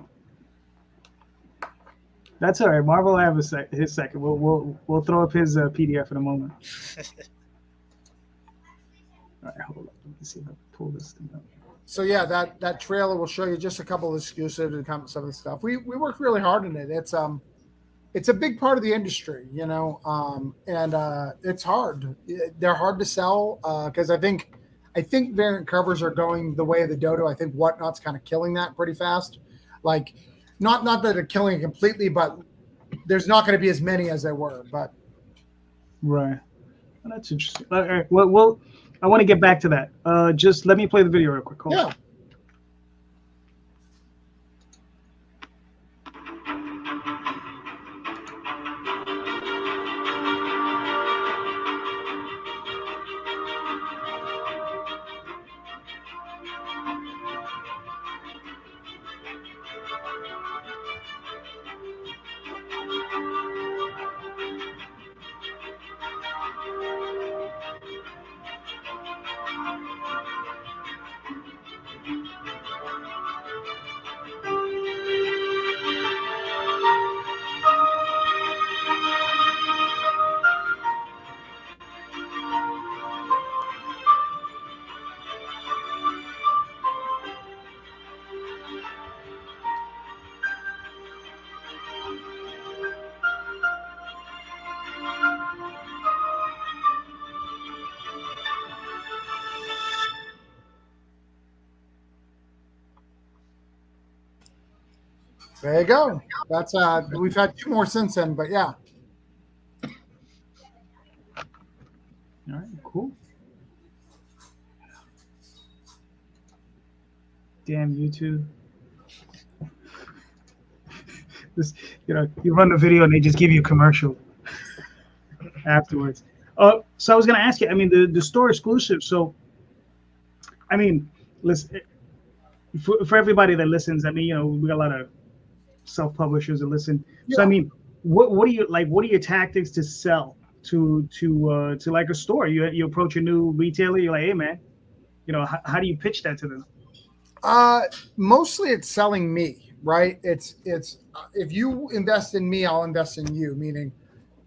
That's all right. Marvel will have his second. We'll throw up his PDF in a moment. All right, hold on. Let me see if I can pull this thing up. So yeah, that trailer will show you just a couple of exclusives and some of the stuff. We worked really hard on it. It's a big part of the industry, you know, and it's hard. They're hard to sell because I think variant covers are going the way of the dodo. I think Whatnot's kind of killing that pretty fast. Like, not that they're killing it completely, but there's not going to be as many as there were. But right, well, that's interesting. All right, well, I want to get back to that. Just let me play the video real quick. Hold on. There you go. That's we've had 2 more since then, but yeah. All right, cool. Damn YouTube. This, you know, you run the video and they just give you a commercial afterwards. So I was gonna ask you. I mean, the store exclusive. So, I mean, listen, for everybody that listens. I mean, you know, we got a lot of self-publishers that listen. Yeah. So I mean, what do you like? What are your tactics to sell to like a store? You approach a new retailer. You're like, hey man, you know, how do you pitch that to them? Mostly it's selling me, right? It's if you invest in me, I'll invest in you. Meaning,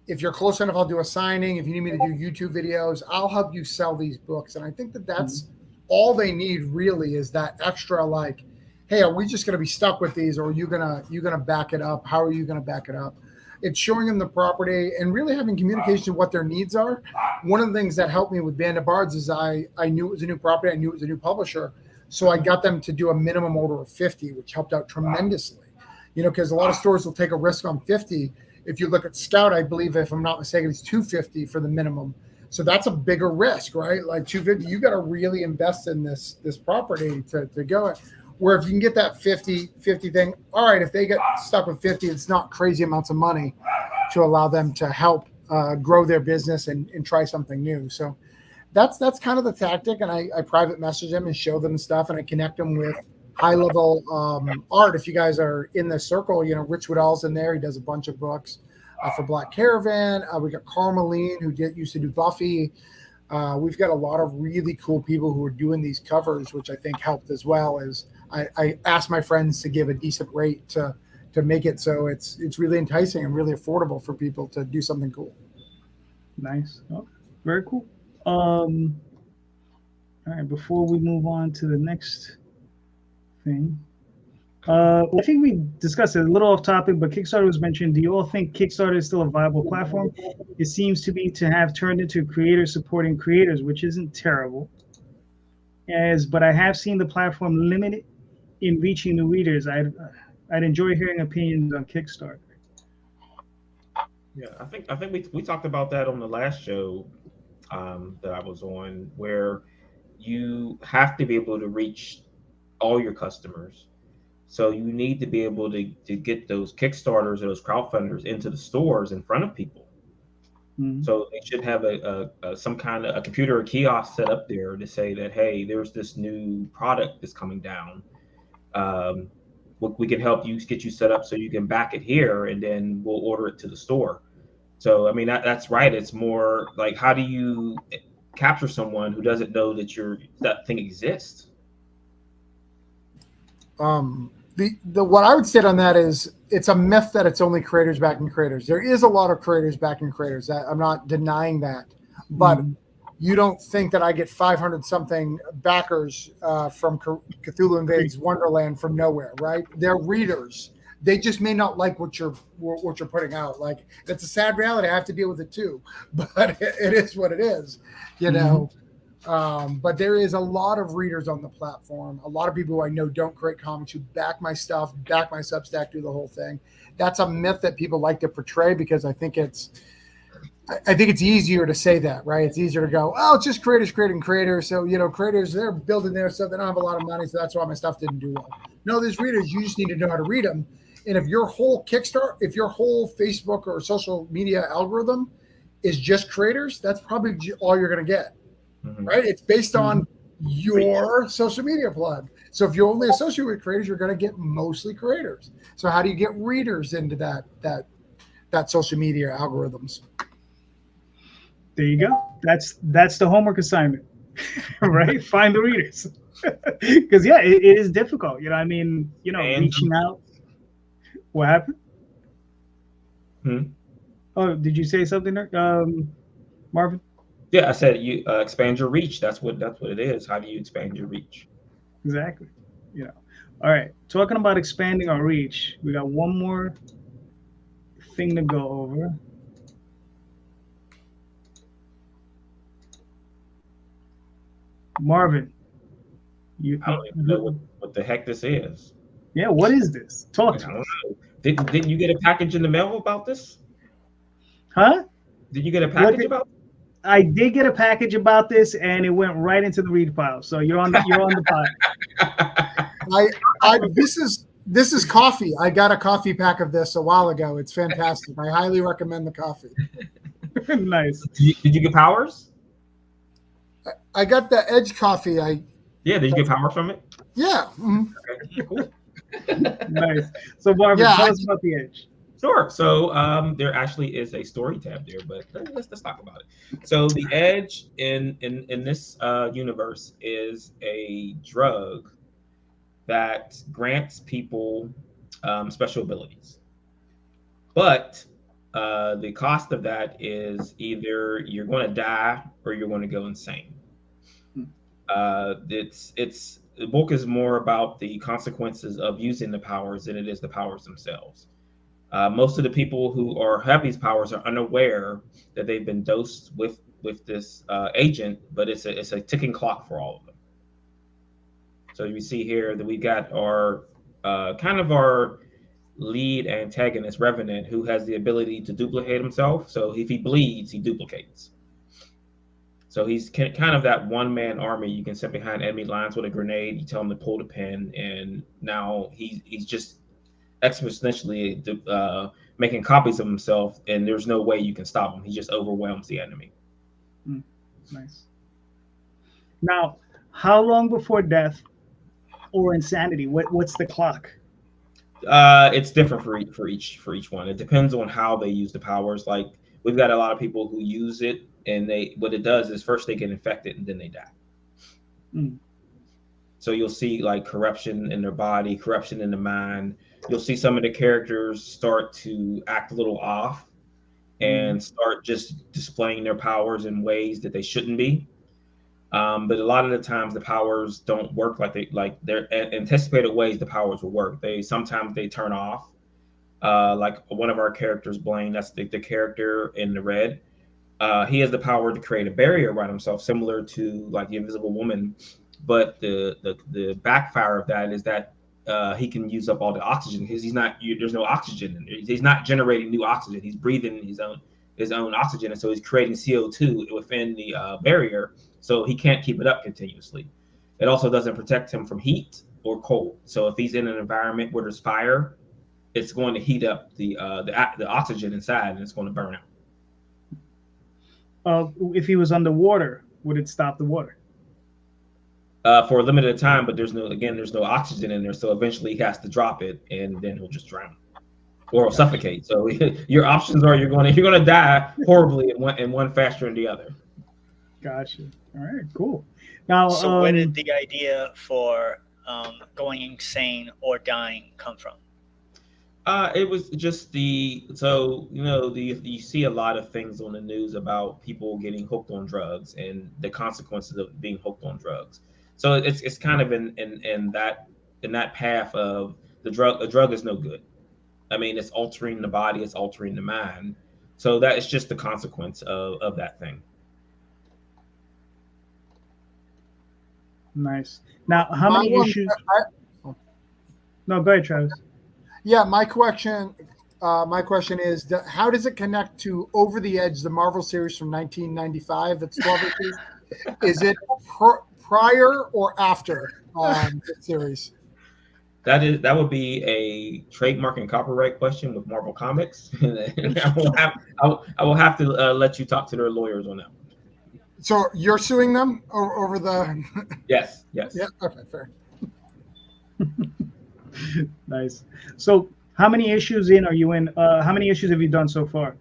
if you're close enough, I'll do a signing. If you need me to do YouTube videos, I'll help you sell these books. And I think that's all they need really is that extra, like, hey, are we just going to be stuck with these, or are you gonna back it up? How are you going to back it up? It's showing them the property and really having communication of what their needs are. One of the things that helped me with Band of Bards is I knew it was a new property. I knew it was a new publisher. So I got them to do a minimum order of 50, which helped out tremendously. You know, because a lot of stores will take a risk on 50. If you look at Scout, I believe, if I'm not mistaken, it's 250 for the minimum. So that's a bigger risk, right? Like 250, you got to really invest in this property to go. Where if you can get that 50 thing, all right, if they get stuck with 50, it's not crazy amounts of money to allow them to help grow their business and try something new. So that's kind of the tactic. And I private message them and show them stuff, and I connect them with high level art. If you guys are in the circle, you know, Rich Woodall's in there. He does a bunch of books for Black Caravan. We got Carmeline, who used to do Buffy. We've got a lot of really cool people who are doing these covers, which I think helped as well. As I asked my friends to give a decent rate to make it so it's really enticing and really affordable for people to do something cool. Nice. Oh, very cool. All right, before we move on to the next thing, I think we discussed it a little off topic, but Kickstarter was mentioned. Do you all think Kickstarter is still a viable platform? It seems to be to have turned into creators supporting creators, which isn't terrible. But I have seen the platform limited in reaching new readers. I'd enjoy hearing opinions on Kickstarter. Yeah, I think we talked about that on the last show that I was on, where you have to be able to reach all your customers. So you need to be able to get those Kickstarters or those crowdfunders into the stores in front of people. Mhm. So they should have some kind of a computer or kiosk set up there to say that, hey, there's this new product that's coming down. We can help you get you set up so you can back it here, and then we'll order it to the store. So I mean that's right. It's more like, how do you capture someone who doesn't know that that thing exists? The what I would state on that is it's a myth that it's only creators backing creators. There is a lot of creators backing creators. I'm not denying that, but you don't think that I get 500 something backers from Cthulhu Invades Wonderland from nowhere, right? They're readers. They just may not like what you're putting out. Like, it's a sad reality. I have to deal with it too, but it is what it is, you know. But there is a lot of readers on the platform. A lot of people who I know don't create comics who back my stuff, back my Substack, do the whole thing. That's a myth that people like to portray, because I think it's easier to say that, right? It's easier to go, oh, it's just creators creating creators. So, you know, creators, they're building their stuff. They don't have a lot of money, so that's why my stuff didn't do well. No, there's readers. You just need to know how to read them. And if your whole Kickstarter, if your whole Facebook or social media algorithm is just creators, that's probably all you're going to get. Right? It's based on your social media plug. So if you're only associated with creators, you're going to get mostly creators. So how do you get readers into that social media algorithms? There you go. That's the homework assignment, right? Find the readers, because it is difficult. You know, I mean, you know, reaching out. What happened? Oh, did you say something there, Marvin? Yeah, I said you expand your reach. That's what it is. How do you expand your reach? Exactly. You know. All right. Talking about expanding our reach, we got one more thing to go over. Marvin, I don't even know what the heck this is. Yeah, what is this? Talk to us. Didn't you get a package in the mail about this? Huh? Did you get a package about this? I did get a package about this, and it went right into the read pile. So you're on the pod. This is coffee. I got a coffee pack of this a while ago. It's fantastic. I highly recommend the coffee. Nice. Did you get powers? I got the Edge coffee. Did you get power from it? Yeah. Okay, cool. Nice. So Marvin, tell us about the Edge. Sure. So there actually is a story tab there, but let's talk about it. So the Edge in this universe is a drug that grants people special abilities, but the cost of that is either you're going to die or you're going to go insane. The book is more about the consequences of using the powers than it is the powers themselves. Most of the people who have these powers are unaware that they've been dosed with this agent, but it's a ticking clock for all of them. So you see here that we got our our lead antagonist, Revenant, who has the ability to duplicate himself. So if he bleeds, he duplicates. So he's kind of that one-man army. You can sit behind enemy lines with a grenade. You tell him to pull the pin, and now he's just exponentially making copies of himself, and there's no way you can stop him. He just overwhelms the enemy. Nice. Now, how long before death or insanity? What's the clock? It's different for each one. It depends on how they use the powers. Like, we've got a lot of people who use it, and what it does is first they get infected and then they die. So you'll see like corruption in their body, corruption in the mind. You'll see some of the characters start to act a little off and start just displaying their powers in ways that they shouldn't be. But a lot of the times the powers don't work like their anticipated ways the powers will work. Sometimes they turn off. Like one of our characters, Blaine, that's the character in the red. He has the power to create a barrier around himself, similar to like the Invisible Woman. But the backfire of that is that he can use up all the oxygen because there's no oxygen in there. He's not generating new oxygen. He's breathing his own oxygen, and so he's creating CO2 within the barrier, so he can't keep it up continuously. It also doesn't protect him from heat or cold. So if he's in an environment where there's fire, it's going to heat up the oxygen inside, and it's going to burn out. If he was underwater, would it stop the water? For a limited time, but there's no oxygen in there, so eventually he has to drop it, and then he'll just drown or he'll suffocate. So your options are you're going to die horribly in one faster than the other. Gotcha. All right, cool. Now, so where did the idea for going insane or dying come from? It was just you see a lot of things on the news about people getting hooked on drugs and the consequences of being hooked on drugs. So it's kind of in that path of the drug. A drug is no good. I mean, it's altering the body, it's altering the mind. So that is just the consequence of that thing. Nice. Now, how many issues? No, go ahead, Travis. Yeah, my question is, how does it connect to Over the Edge, the Marvel series from 1995? That's 12 issues. Is it prior or after the series? That would be a trademark and copyright question with Marvel Comics. I will have to let you talk to their lawyers on that. So you're suing them over the? Yes. Yeah. Okay. Fair. Nice. So, how many issues in are you in? How many issues have you done so far?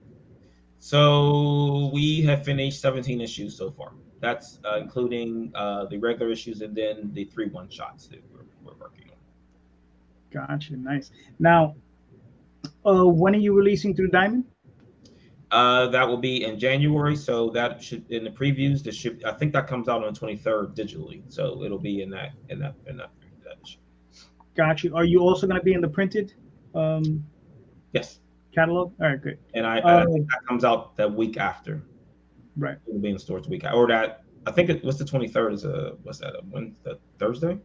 So we have finished 17 issues so far. That's including the regular issues and then the 3 one-shots that we're working on. Gotcha. Nice. Now, when are you releasing through Diamond? That will be in January. So that should in the previews. I think that comes out on the 23rd digitally. So it'll be in that issue. Gotcha. Are you also going to be in the printed? Yes. Catalog. All right. Good. And I think that comes out that week after. Right. It'll be in stores the week or that. I think it was the 23rd. Is what's that? Wednesday, Thursday?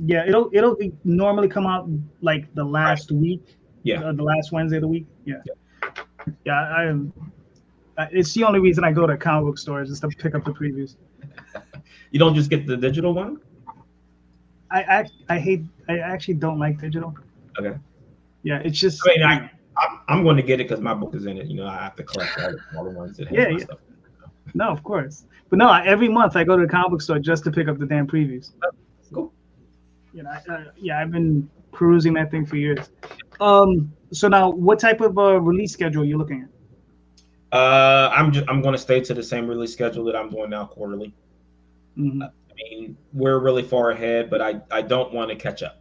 Yeah, it'll normally come out like the last week. Yeah. The last Wednesday of the week. Yeah. Yeah. It's the only reason I go to comic book stores is to pick up the previews. You don't just get the digital one? I actually don't like digital. Okay. Yeah, it's just. I mean, I'm going to get it because my book is in it. I have to collect all the ones that have my stuff. No, of course. But no, every month I go to the comic book store just to pick up the damn previews. Cool. I've been perusing that thing for years. So now, what type of release schedule are you looking at? I'm going to stay to the same release schedule that I'm doing now, quarterly. Mm-hmm. I mean, we're really far ahead, but I don't want to catch up.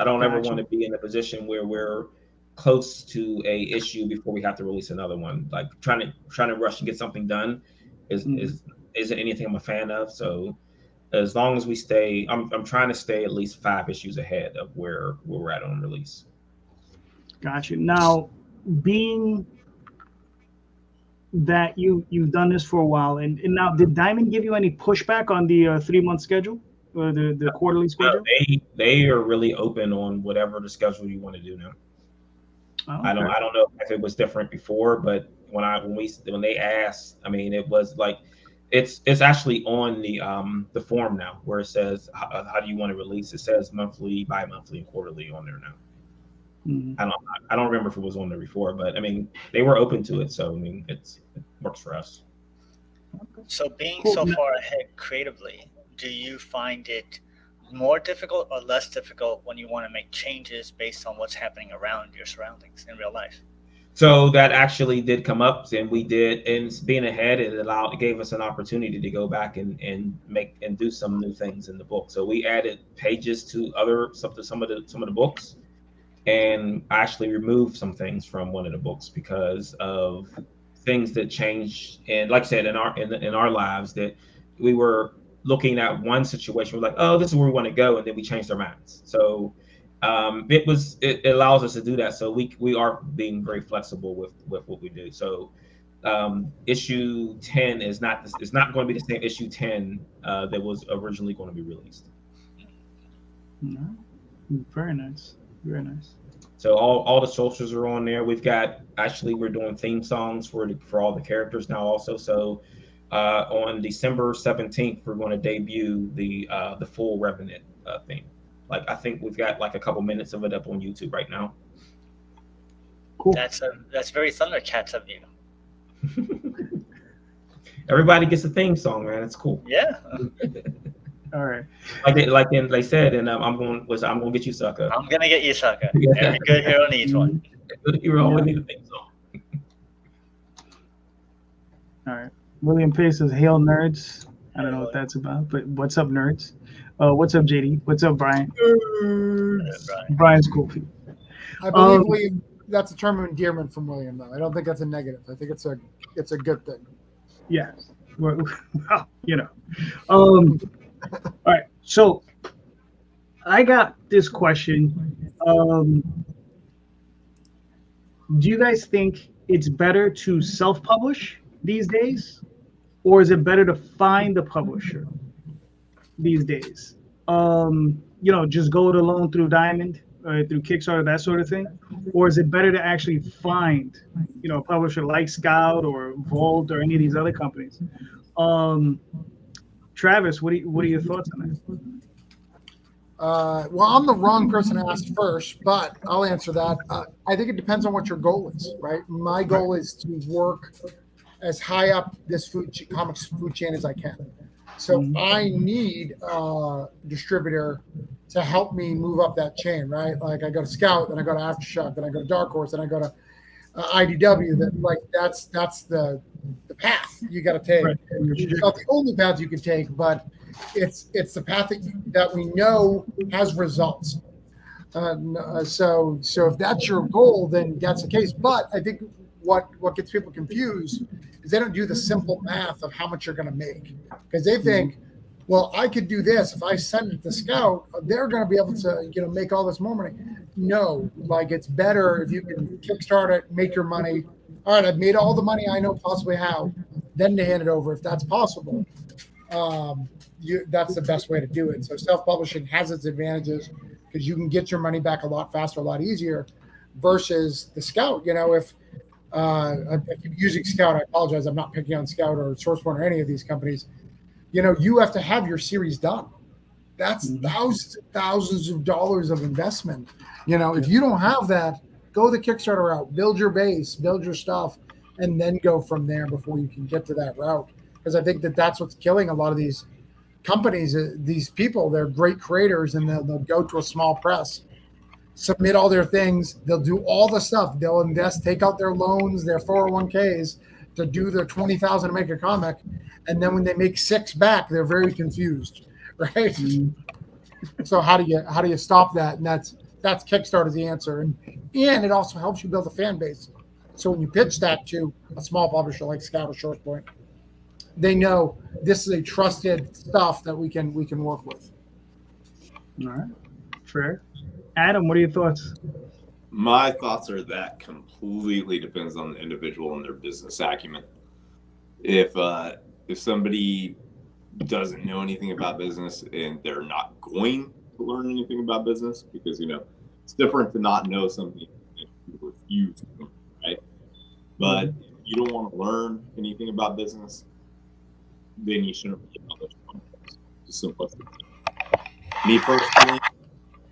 I don't ever want to be in a position where we're close to a issue before we have to release another one. Like trying to rush and get something done isn't anything I'm a fan of. So as long as we stay, I'm trying to stay at least 5 issues ahead of where we're at on release. Gotcha. Now, being that you've done this for a while, and now did Diamond give you any pushback on the 3-month schedule or the quarterly schedule? They are really open on whatever the schedule you want to do now. Oh, okay. I don't know if it was different before, but when they asked, I mean, it was like it's actually on the form now where it says how do you want to release. It says monthly, bi-monthly, and quarterly on there now. Mm-hmm. I don't remember if it was on there before, but I mean they were open to it, so I mean it works for us. So being so far ahead creatively, do you find it more difficult or less difficult when you want to make changes based on what's happening around your surroundings in real life? So that actually did come up, and we did, and being ahead, it gave us an opportunity to go back and make and do some new things in the book. So we added pages to some of the books, and I actually removed some things from one of the books because of things that changed, and like I said, in our lives, that we were looking at one situation, we're like, oh, this is where we want to go, and then we changed our minds. So it allows us to do that. So we are being very flexible with what we do. So issue 10 is not going to be the same issue 10 that was originally going to be released. No. Very nice. Very nice. So all the socials are on there. We're doing theme songs for all the characters now also. So on December 17th, we're going to debut the full Revenant theme. Like, I think we've got like a couple minutes of it up on YouTube right now. Cool. That's very Thundercats of you. Everybody gets a theme song, man. It's cool. Yeah. All right. Like they said, and I'm going to get you, sucker. I'm gonna get you, sucker. Every good hero needs one. Good hero always needs a theme song. All right. William Pace says, "Hail nerds." I don't know what that's about, but what's up, nerds? What's up, JD? What's up, Brian? Brian's cool. I believe William. That's a term of endearment from William, though. I don't think that's a negative. I think it's a good thing. Yeah. Well, you know. All right. So I got this question. Do you guys think it's better to self-publish these days, or is it better to find the publisher these days? Just go it alone through Diamond, through Kickstarter, that sort of thing, or is it better to actually find, a publisher like Scout or Vault or any of these other companies? Travis, what are your thoughts on that? Well, I'm the wrong person to ask first, but I'll answer that. I think it depends on what your goal is, right? My goal is to work as high up this comics food chain as I can. So I need a distributor to help me move up that chain, right? Like, I go to Scout, then I go to Aftershock, then I go to Dark Horse, then I go to IDW. That's the path you got to take. Right. It's not the only path you can take, but it's the path that we know has results. So if that's your goal, then that's the case. But I think what gets people confused is they don't do the simple math of how much you're going to make, because they think, well, I could do this. If I send it to Scout, they're going to be able to, make all this more money. No, like, it's better if you can kickstart it, make your money. All right, I've made all the money I know possibly how, then to hand it over if that's possible. That's the best way to do it. So self-publishing has its advantages because you can get your money back a lot faster, a lot easier, versus the Scout. If I keep using Scout, I apologize. I'm not picking on Scout or SourcePoint or any of these companies. You have to have your series done. That's thousands of dollars of investment. If you don't have that, go the Kickstarter route, build your base, build your stuff, and then go from there before you can get to that route. Because I think that's what's killing a lot of these companies. These people, they're great creators, and they'll go to a small press, submit all their things. They'll do all the stuff. They'll invest, take out their loans, their 401ks to do their $20,000 to make a comic. And then when they make 6 back, they're very confused, right? So how do you stop that? And that's Kickstarter's the answer. And it also helps you build a fan base. So when you pitch that to a small publisher like Scout or SourcePoint, they know this is a trusted stuff that we can work with. All right, fair. Adam, what are your thoughts? My thoughts are that completely depends on the individual and their business acumen. If somebody doesn't know anything about business and they're not going to learn anything about business, because it's different to not know something and refuse to, right? But if you don't want to learn anything about business, then you shouldn't be published. Just simplistic. Me personally,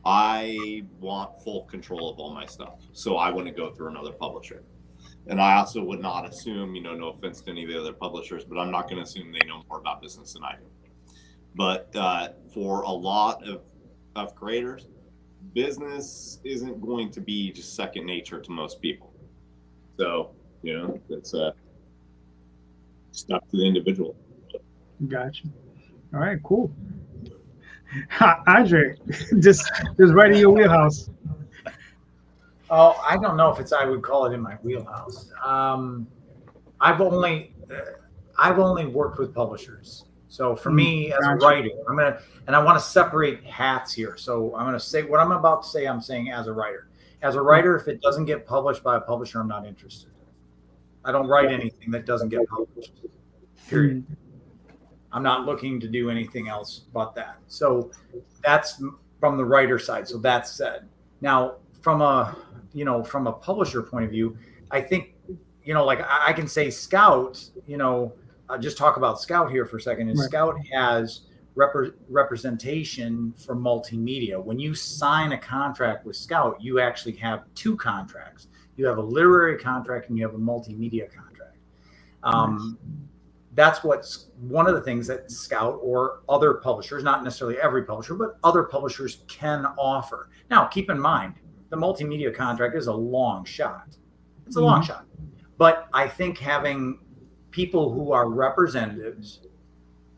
I want full control of all my stuff, so I want to go through another publisher. And I also would not assume, no offense to any of the other publishers, but I'm not going to assume they know more about business than I do. But for a lot of creators, business isn't going to be just second nature to most people. So, it's stuck to the individual. Gotcha. All right, cool. Andre, just right in your wheelhouse. Oh, I don't know if I would call it in my wheelhouse. I've only worked with publishers. So for me as a Gotcha. writer, I want to separate hats here. So I'm going to say what I'm about to say. I'm saying as a writer. As a writer, if it doesn't get published by a publisher, I'm not interested. I don't write anything that doesn't get published. Period. I'm not looking to do anything else but that. So that's from the writer side. So that's said. Now, from a publisher point of view, I think, like I can say Scout, I'll just talk about Scout here for a second. And Scout has representation for multimedia. When you sign a contract with Scout, you actually have two contracts. You have a literary contract and you have a multimedia contract. That's what's one of the things that Scout or other publishers, not necessarily every publisher, but other publishers can offer. Now, keep in mind, the multimedia contract is a long shot. It's a long shot. But I think having people who are representatives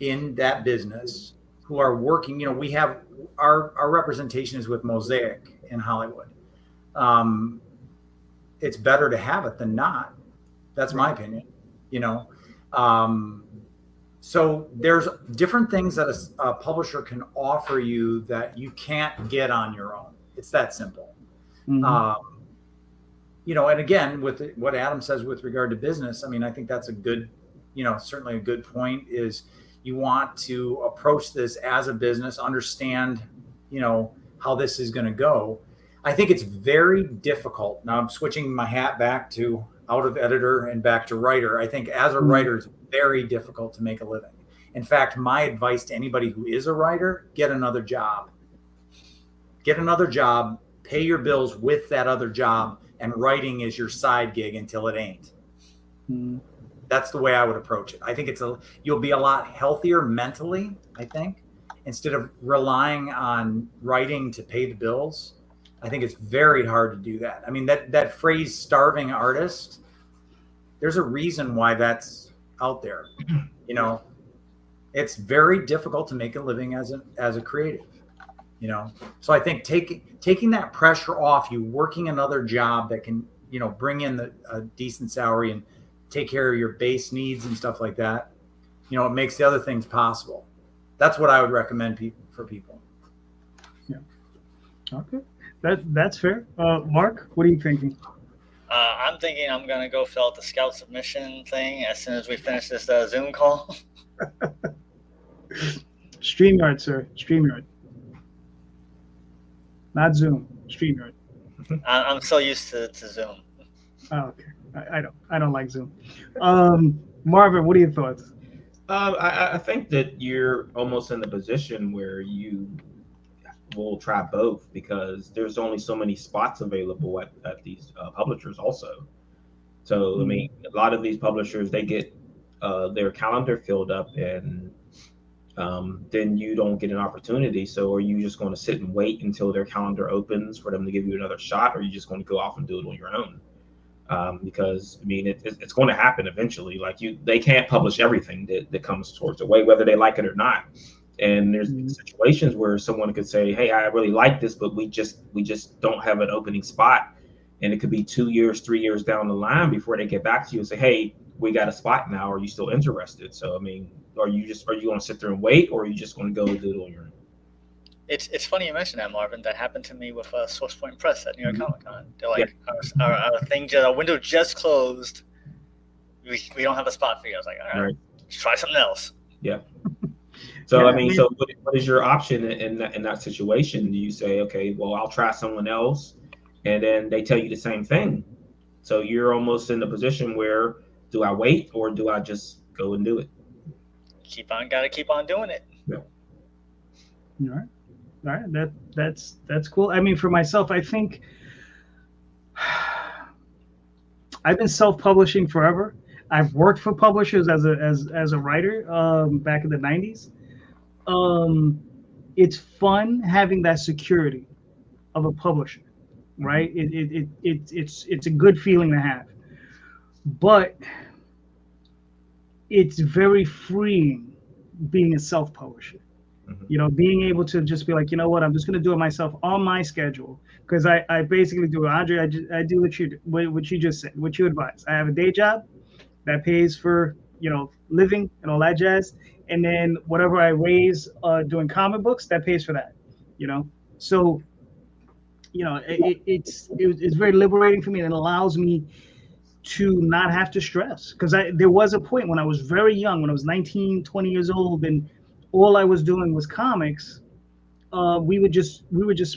in that business who are working, we have our representation is with Mosaic in Hollywood. It's better to have it than not. That's my opinion, So there's different things that a publisher can offer you that you can't get on your own. It's that simple. And again, with what Adam says with regard to business, I mean, I think that's a good, certainly a good point is you want to approach this as a business, understand, how this is going to go. I think it's very difficult. Now I'm switching my hat back to out of editor and back to writer. I think as a writer, it's very difficult to make a living. In fact, my advice to anybody who is a writer, get another job. Get another job, pay your bills with that other job, and writing is your side gig until it ain't. That's the way I would approach it. I think you'll be a lot healthier mentally, I think, instead of relying on writing to pay the bills. I think it's very hard to do that. I mean, that phrase starving artist, there's a reason why that's out there. It's very difficult to make a living as a creative, So I think taking that pressure off you, working another job that can, bring in a decent salary and take care of your base needs and stuff like that, it makes the other things possible. That's what I would recommend for people. Yeah. Okay. That's fair. Mark, what are you thinking? I'm thinking I'm going to go fill out the Scout submission thing as soon as we finish this Zoom call. StreamYard, sir. StreamYard. Not Zoom. StreamYard. I'm so used to Zoom. Oh, okay. I don't like Zoom. Marvin, what are your thoughts? I think that you're almost in the position where you will try both because there's only so many spots available at these publishers also. So, I mean, a lot of these publishers, they get their calendar filled up and then you don't get an opportunity. So are you just going to sit and wait until their calendar opens for them to give you another shot, or are you just going to go off and do it on your own? Because I mean, it's going to happen eventually. Like they can't publish everything that comes towards the way, whether they like it or not. And there's situations where someone could say, "Hey, I really like this, but we just don't have an opening spot," and it could be 2 years, 3 years down the line before they get back to you and say, "Hey, we got a spot now. Are you still interested?" So I mean, are you going to sit there and wait, or are you just going to go do it on your own? It's funny you mentioned that, Marvin. That happened to me with Source Point Press at New York Comic Con. They're like, our window just closed. We don't have a spot for you. I was like, all right. Try something else. Yeah. So I mean, so what is your option in that situation? Do you say, okay, well, I'll try someone else, and then they tell you the same thing? So you're almost in the position where, do I wait or do I just go and do it? Gotta keep on doing it. Yeah. All right. That's cool. I mean, for myself, I think I've been self-publishing forever. I've worked for publishers as a writer back in the 90s. It's fun having that security of a publisher, right? It's a good feeling to have, but it's very freeing being a self-publisher. Being able to just be like, you know what, I'm just going to do it myself on my schedule, because I basically do, Andrea, I do what you just said, what you advise. I have a day job that pays for, living and all that jazz. And then whatever I raise doing comic books, that pays for that, So, it's very liberating for me, and it allows me to not have to stress, because there was a point when I was very young, when I was 19, 20 years old, and all I was doing was comics. We were just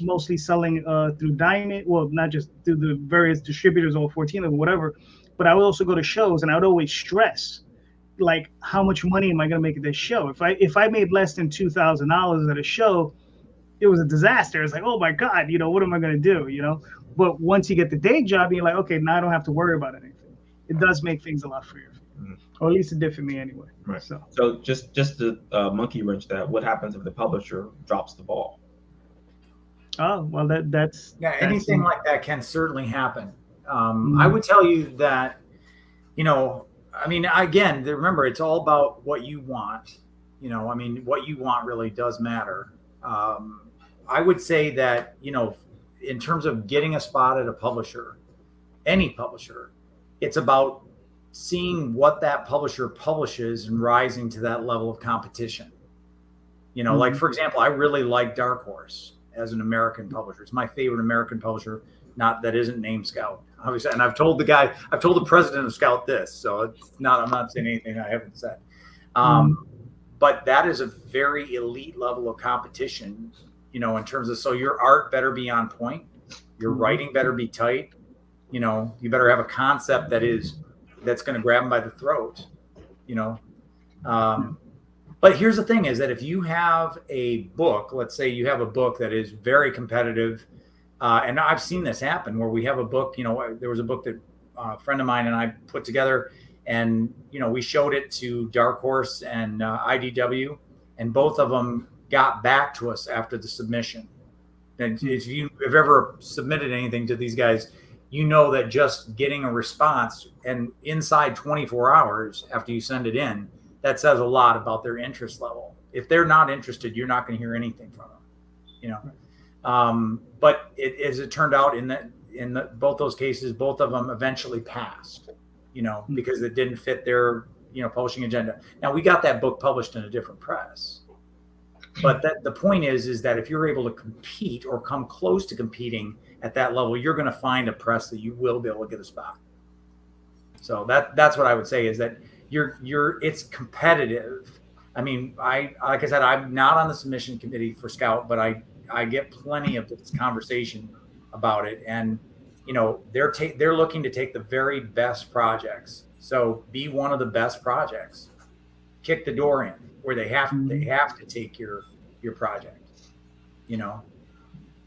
mostly selling through Diamond, well, not just through the various distributors or 14 or whatever, but I would also go to shows, and I would always stress, like, how much money am I going to make at this show? If I made less than $2,000 at a show, it was a disaster. It's like, oh my God, what am I going to do? But once you get the day job, you're like, okay, now I don't have to worry about anything. It does make things a lot freer, or at least it did for me anyway. Right. So just to monkey wrench that, what happens if the publisher drops the ball? Oh, well, that's anything like that can certainly happen. I would tell you that, again, remember, it's all about what you want. What you want really does matter. I would say that, in terms of getting a spot at a publisher, any publisher, it's about seeing what that publisher publishes and rising to that level of competition. Like, for example, I really like Dark Horse as an American publisher. It's my favorite American publisher, that isn't named Scout, obviously. And I've told the president of Scout this, so I'm not saying anything I haven't said. But that is a very elite level of competition, in terms of, so your art better be on point, your writing better be tight, you better have a concept that's going to grab them by the throat, But here's the thing, is that if you have a book, let's say you have a book that is very competitive, and I've seen this happen where we have a book, there was a book that a friend of mine and I put together, and, we showed it to Dark Horse and IDW, and both of them got back to us after the submission. And if you've ever submitted anything to these guys, that just getting a response, and inside 24 hours after you send it in, that says a lot about their interest level. If they're not interested, you're not going to hear anything from them, But as it turned out, in both those cases, both of them eventually passed, because it didn't fit their, publishing agenda. Now, we got that book published in a different press. But the point is that if you're able to compete or come close to competing at that level, you're going to find a press that you will be able to get a spot. So that's what I would say, is that it's competitive. Like I said, I'm not on the submission committee for Scout, but I get plenty of this conversation about it, and they're looking to take the very best projects. So be one of the best projects. Kick the door in where they have to take your project.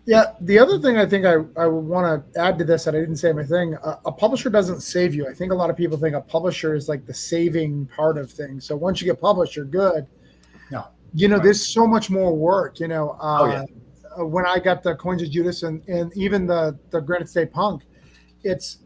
Yeah, the other thing I think I would want to add to this that I didn't say in my thing, a publisher doesn't save you. I think a lot of people think a publisher is like the saving part of things. So once you get published, you're good. No. There's so much more work, when I got the Coins of Judas and even the Granite State Punk, it's,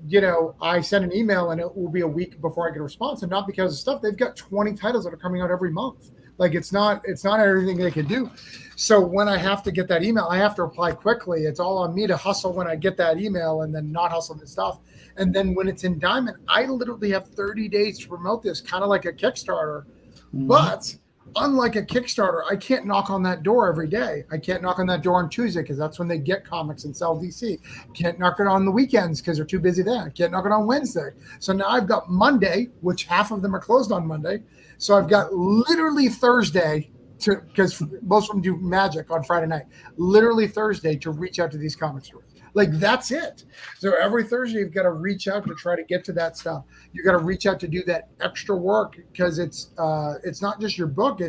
I send an email and it will be a week before I get a response, and not because of stuff. They've got 20 titles that are coming out every month. Like, it's not everything they can do. So when I have to get that email, I have to reply quickly. It's all on me to hustle when I get that email, and then not hustle the stuff. And then when it's in Diamond, I literally have 30 days to promote this, kind of like a Kickstarter. But unlike a Kickstarter, I can't knock on that door every day. I can't knock on that door on Tuesday because that's when they get comics and sell DC. Can't knock it on the weekends because they're too busy then. Can't knock it on Wednesday. So now I've got Monday, which half of them are closed on Monday. So I've got literally Thursday because most of them do magic on Friday night, literally Thursday to reach out to these comic stores. Like, that's it. So every Thursday, you've got to reach out to try to get to that stuff. You got to reach out to do that extra work, because it's not just your book.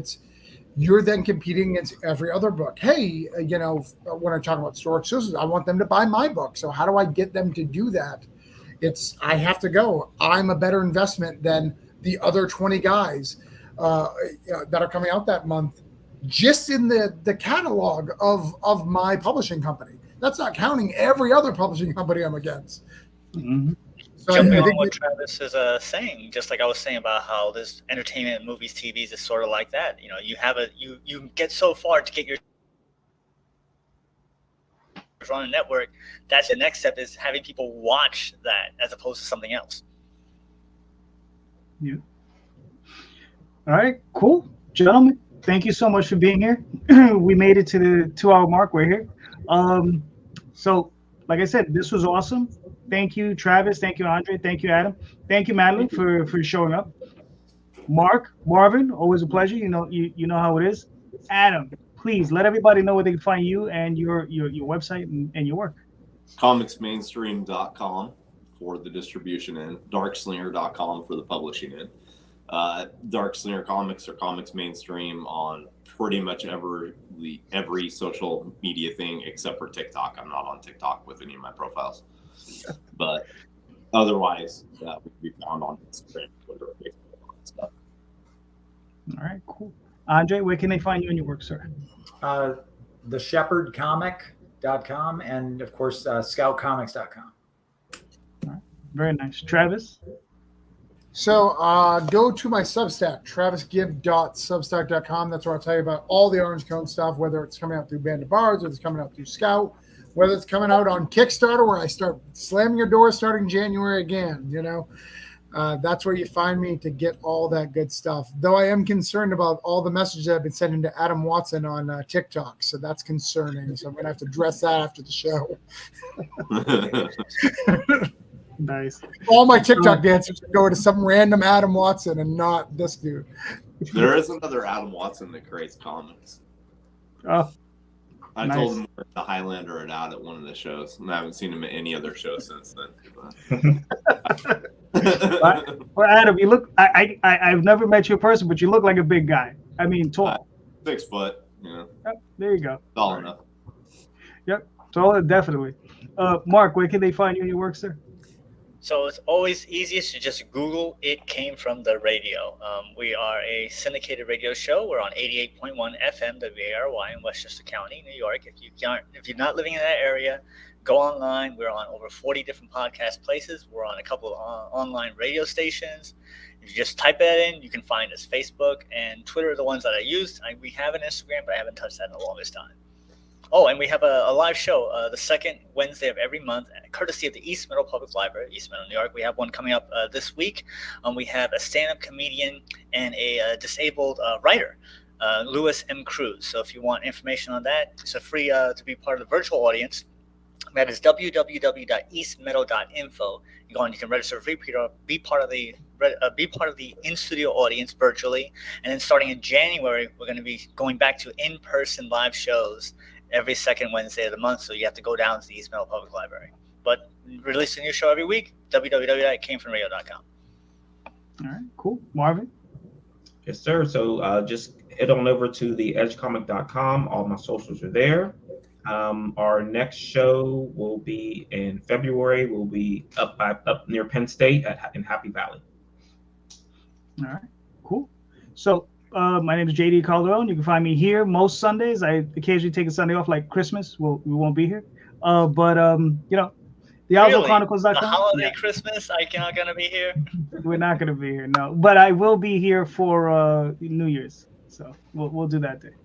You're then competing against every other book. Hey, when I talk about store exclusives, I want them to buy my book. So how do I get them to do that? I have to go. I'm a better investment than the other 20 guys that are coming out that month, just in the catalog of my publishing company. That's not counting every other publishing company I'm against. Mm-hmm. So Jumping on what Travis is saying, just like I was saying about how this entertainment, movies, TVs is sort of like that. You get so far to get your on a network. That's the next step, is having people watch that as opposed to something else. Yeah. All right, cool. Gentlemen, thank you so much for being here. We made it to the 2 hour mark. We're here. So, like I said, this was awesome. Thank you, Travis. Thank you, Andre. Thank you, Adam. Thank you, Madeleine, for showing up. Mark, Marvin, always a pleasure. You know how it is. Adam, please let everybody know where they can find you and your website and your work. comicsmainstream.com for the distribution end, darkslinger.com for the publishing end. Darkslinger Comics or Comics Mainstream on pretty much every social media thing except for TikTok. I'm not on TikTok with any of my profiles, but otherwise we can be found on Instagram, Twitter, Facebook, all that stuff. All right, cool. Andre, where can they find you and your work, sir? theshepherdcomic.com and of course scoutcomics.com. All right, very nice. Travis? So go to my Substack, travisgibb.substack.com. That's where I'll tell you about all the Orange Cone stuff, whether it's coming out through Band of Bards, whether it's coming out through Scout, whether it's coming out on Kickstarter, where I start slamming your door starting January again. That's where you find me to get all that good stuff. Though I am concerned about all the messages I've been sending to Adam Watson on TikTok. So that's concerning. So I'm going to have to address that after the show. Nice. All my TikTok dancers go to some random Adam Watson and not this dude. There is another Adam Watson that creates comics. Oh, I nice. told him the Highlander had out at one of the shows, and I haven't seen him at any other show since then. Well, Adam, you look. I've never met you in person, but you look like a big guy. I mean, tall. 6 foot. Yep, there you go. Tall enough. Yep, tall, definitely. Mark, where can they find you and your work, sir? So it's always easiest to just Google It Came From the Radio. We are a syndicated radio show. We're on 88.1 FM WARY in Westchester County, New York. If you're not living in that area, go online. We're on over 40 different podcast places. We're on a couple of online radio stations. If you just type that in, you can find us. Facebook and Twitter are the ones that I use. We have an Instagram, but I haven't touched that in the longest time. Oh, and we have a live show the second Wednesday of every month, courtesy of the East Meadow Public Library, East Meadow, New York. We have one coming up this week. We have a stand-up comedian and a disabled writer, Louis M. Cruz. So if you want information on that, it's free to be part of the virtual audience. That is www.eastmeadow.info. You go on, you can register free, be part of the in-studio audience virtually. And then starting in January, we're going to be going back to in-person live shows every second Wednesday of the month, so you have to go down to the East Meadow Public Library. But we release a new show every week, www.itcamefromradio.com. All right, cool. Marvin? Yes, sir. So just head on over to theedgecomic.com. All my socials are there. Our next show will be in February. We'll be up near Penn State in Happy Valley. All right, cool. So my name is JD Calderon. You can find me here most Sundays. I occasionally take a Sunday off, like Christmas. We won't be here. But the OutdoorChronicles.com. The holiday Christmas, I'm not going to be here. We're not going to be here, no. But I will be here for New Year's. So we'll do that day.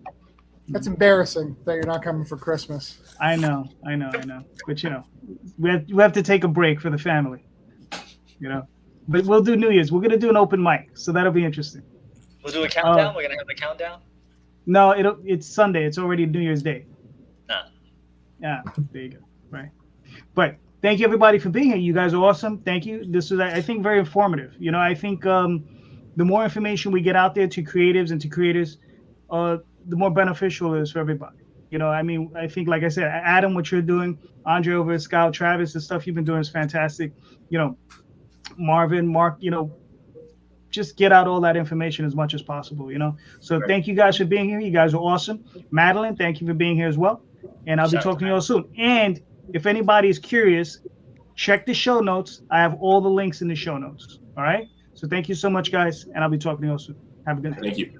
That's embarrassing that you're not coming for Christmas. I know. But, we have to take a break for the family, But we'll do New Year's. We're going to do an open mic, so that'll be interesting. We'll do a countdown? We're going to have a countdown? No, it's Sunday. It's already New Year's Day. Ah. Yeah, there you go. Right. But thank you, everybody, for being here. You guys are awesome. Thank you. This was, I think, very informative. I think the more information we get out there to creatives and to creators, the more beneficial it is for everybody. I think, like I said, Adam, what you're doing, Andre over at Scout, Travis, the stuff you've been doing is fantastic. Marvin, Mark, just get out all that information as much as possible, So Thank you guys for being here. You guys are awesome. Madeleine, thank you for being here as well. And I'll be talking to you all soon. And if anybody is curious, check the show notes. I have all the links in the show notes. All right. So thank you so much, guys. And I'll be talking to you all soon. Have a good day. Thank you.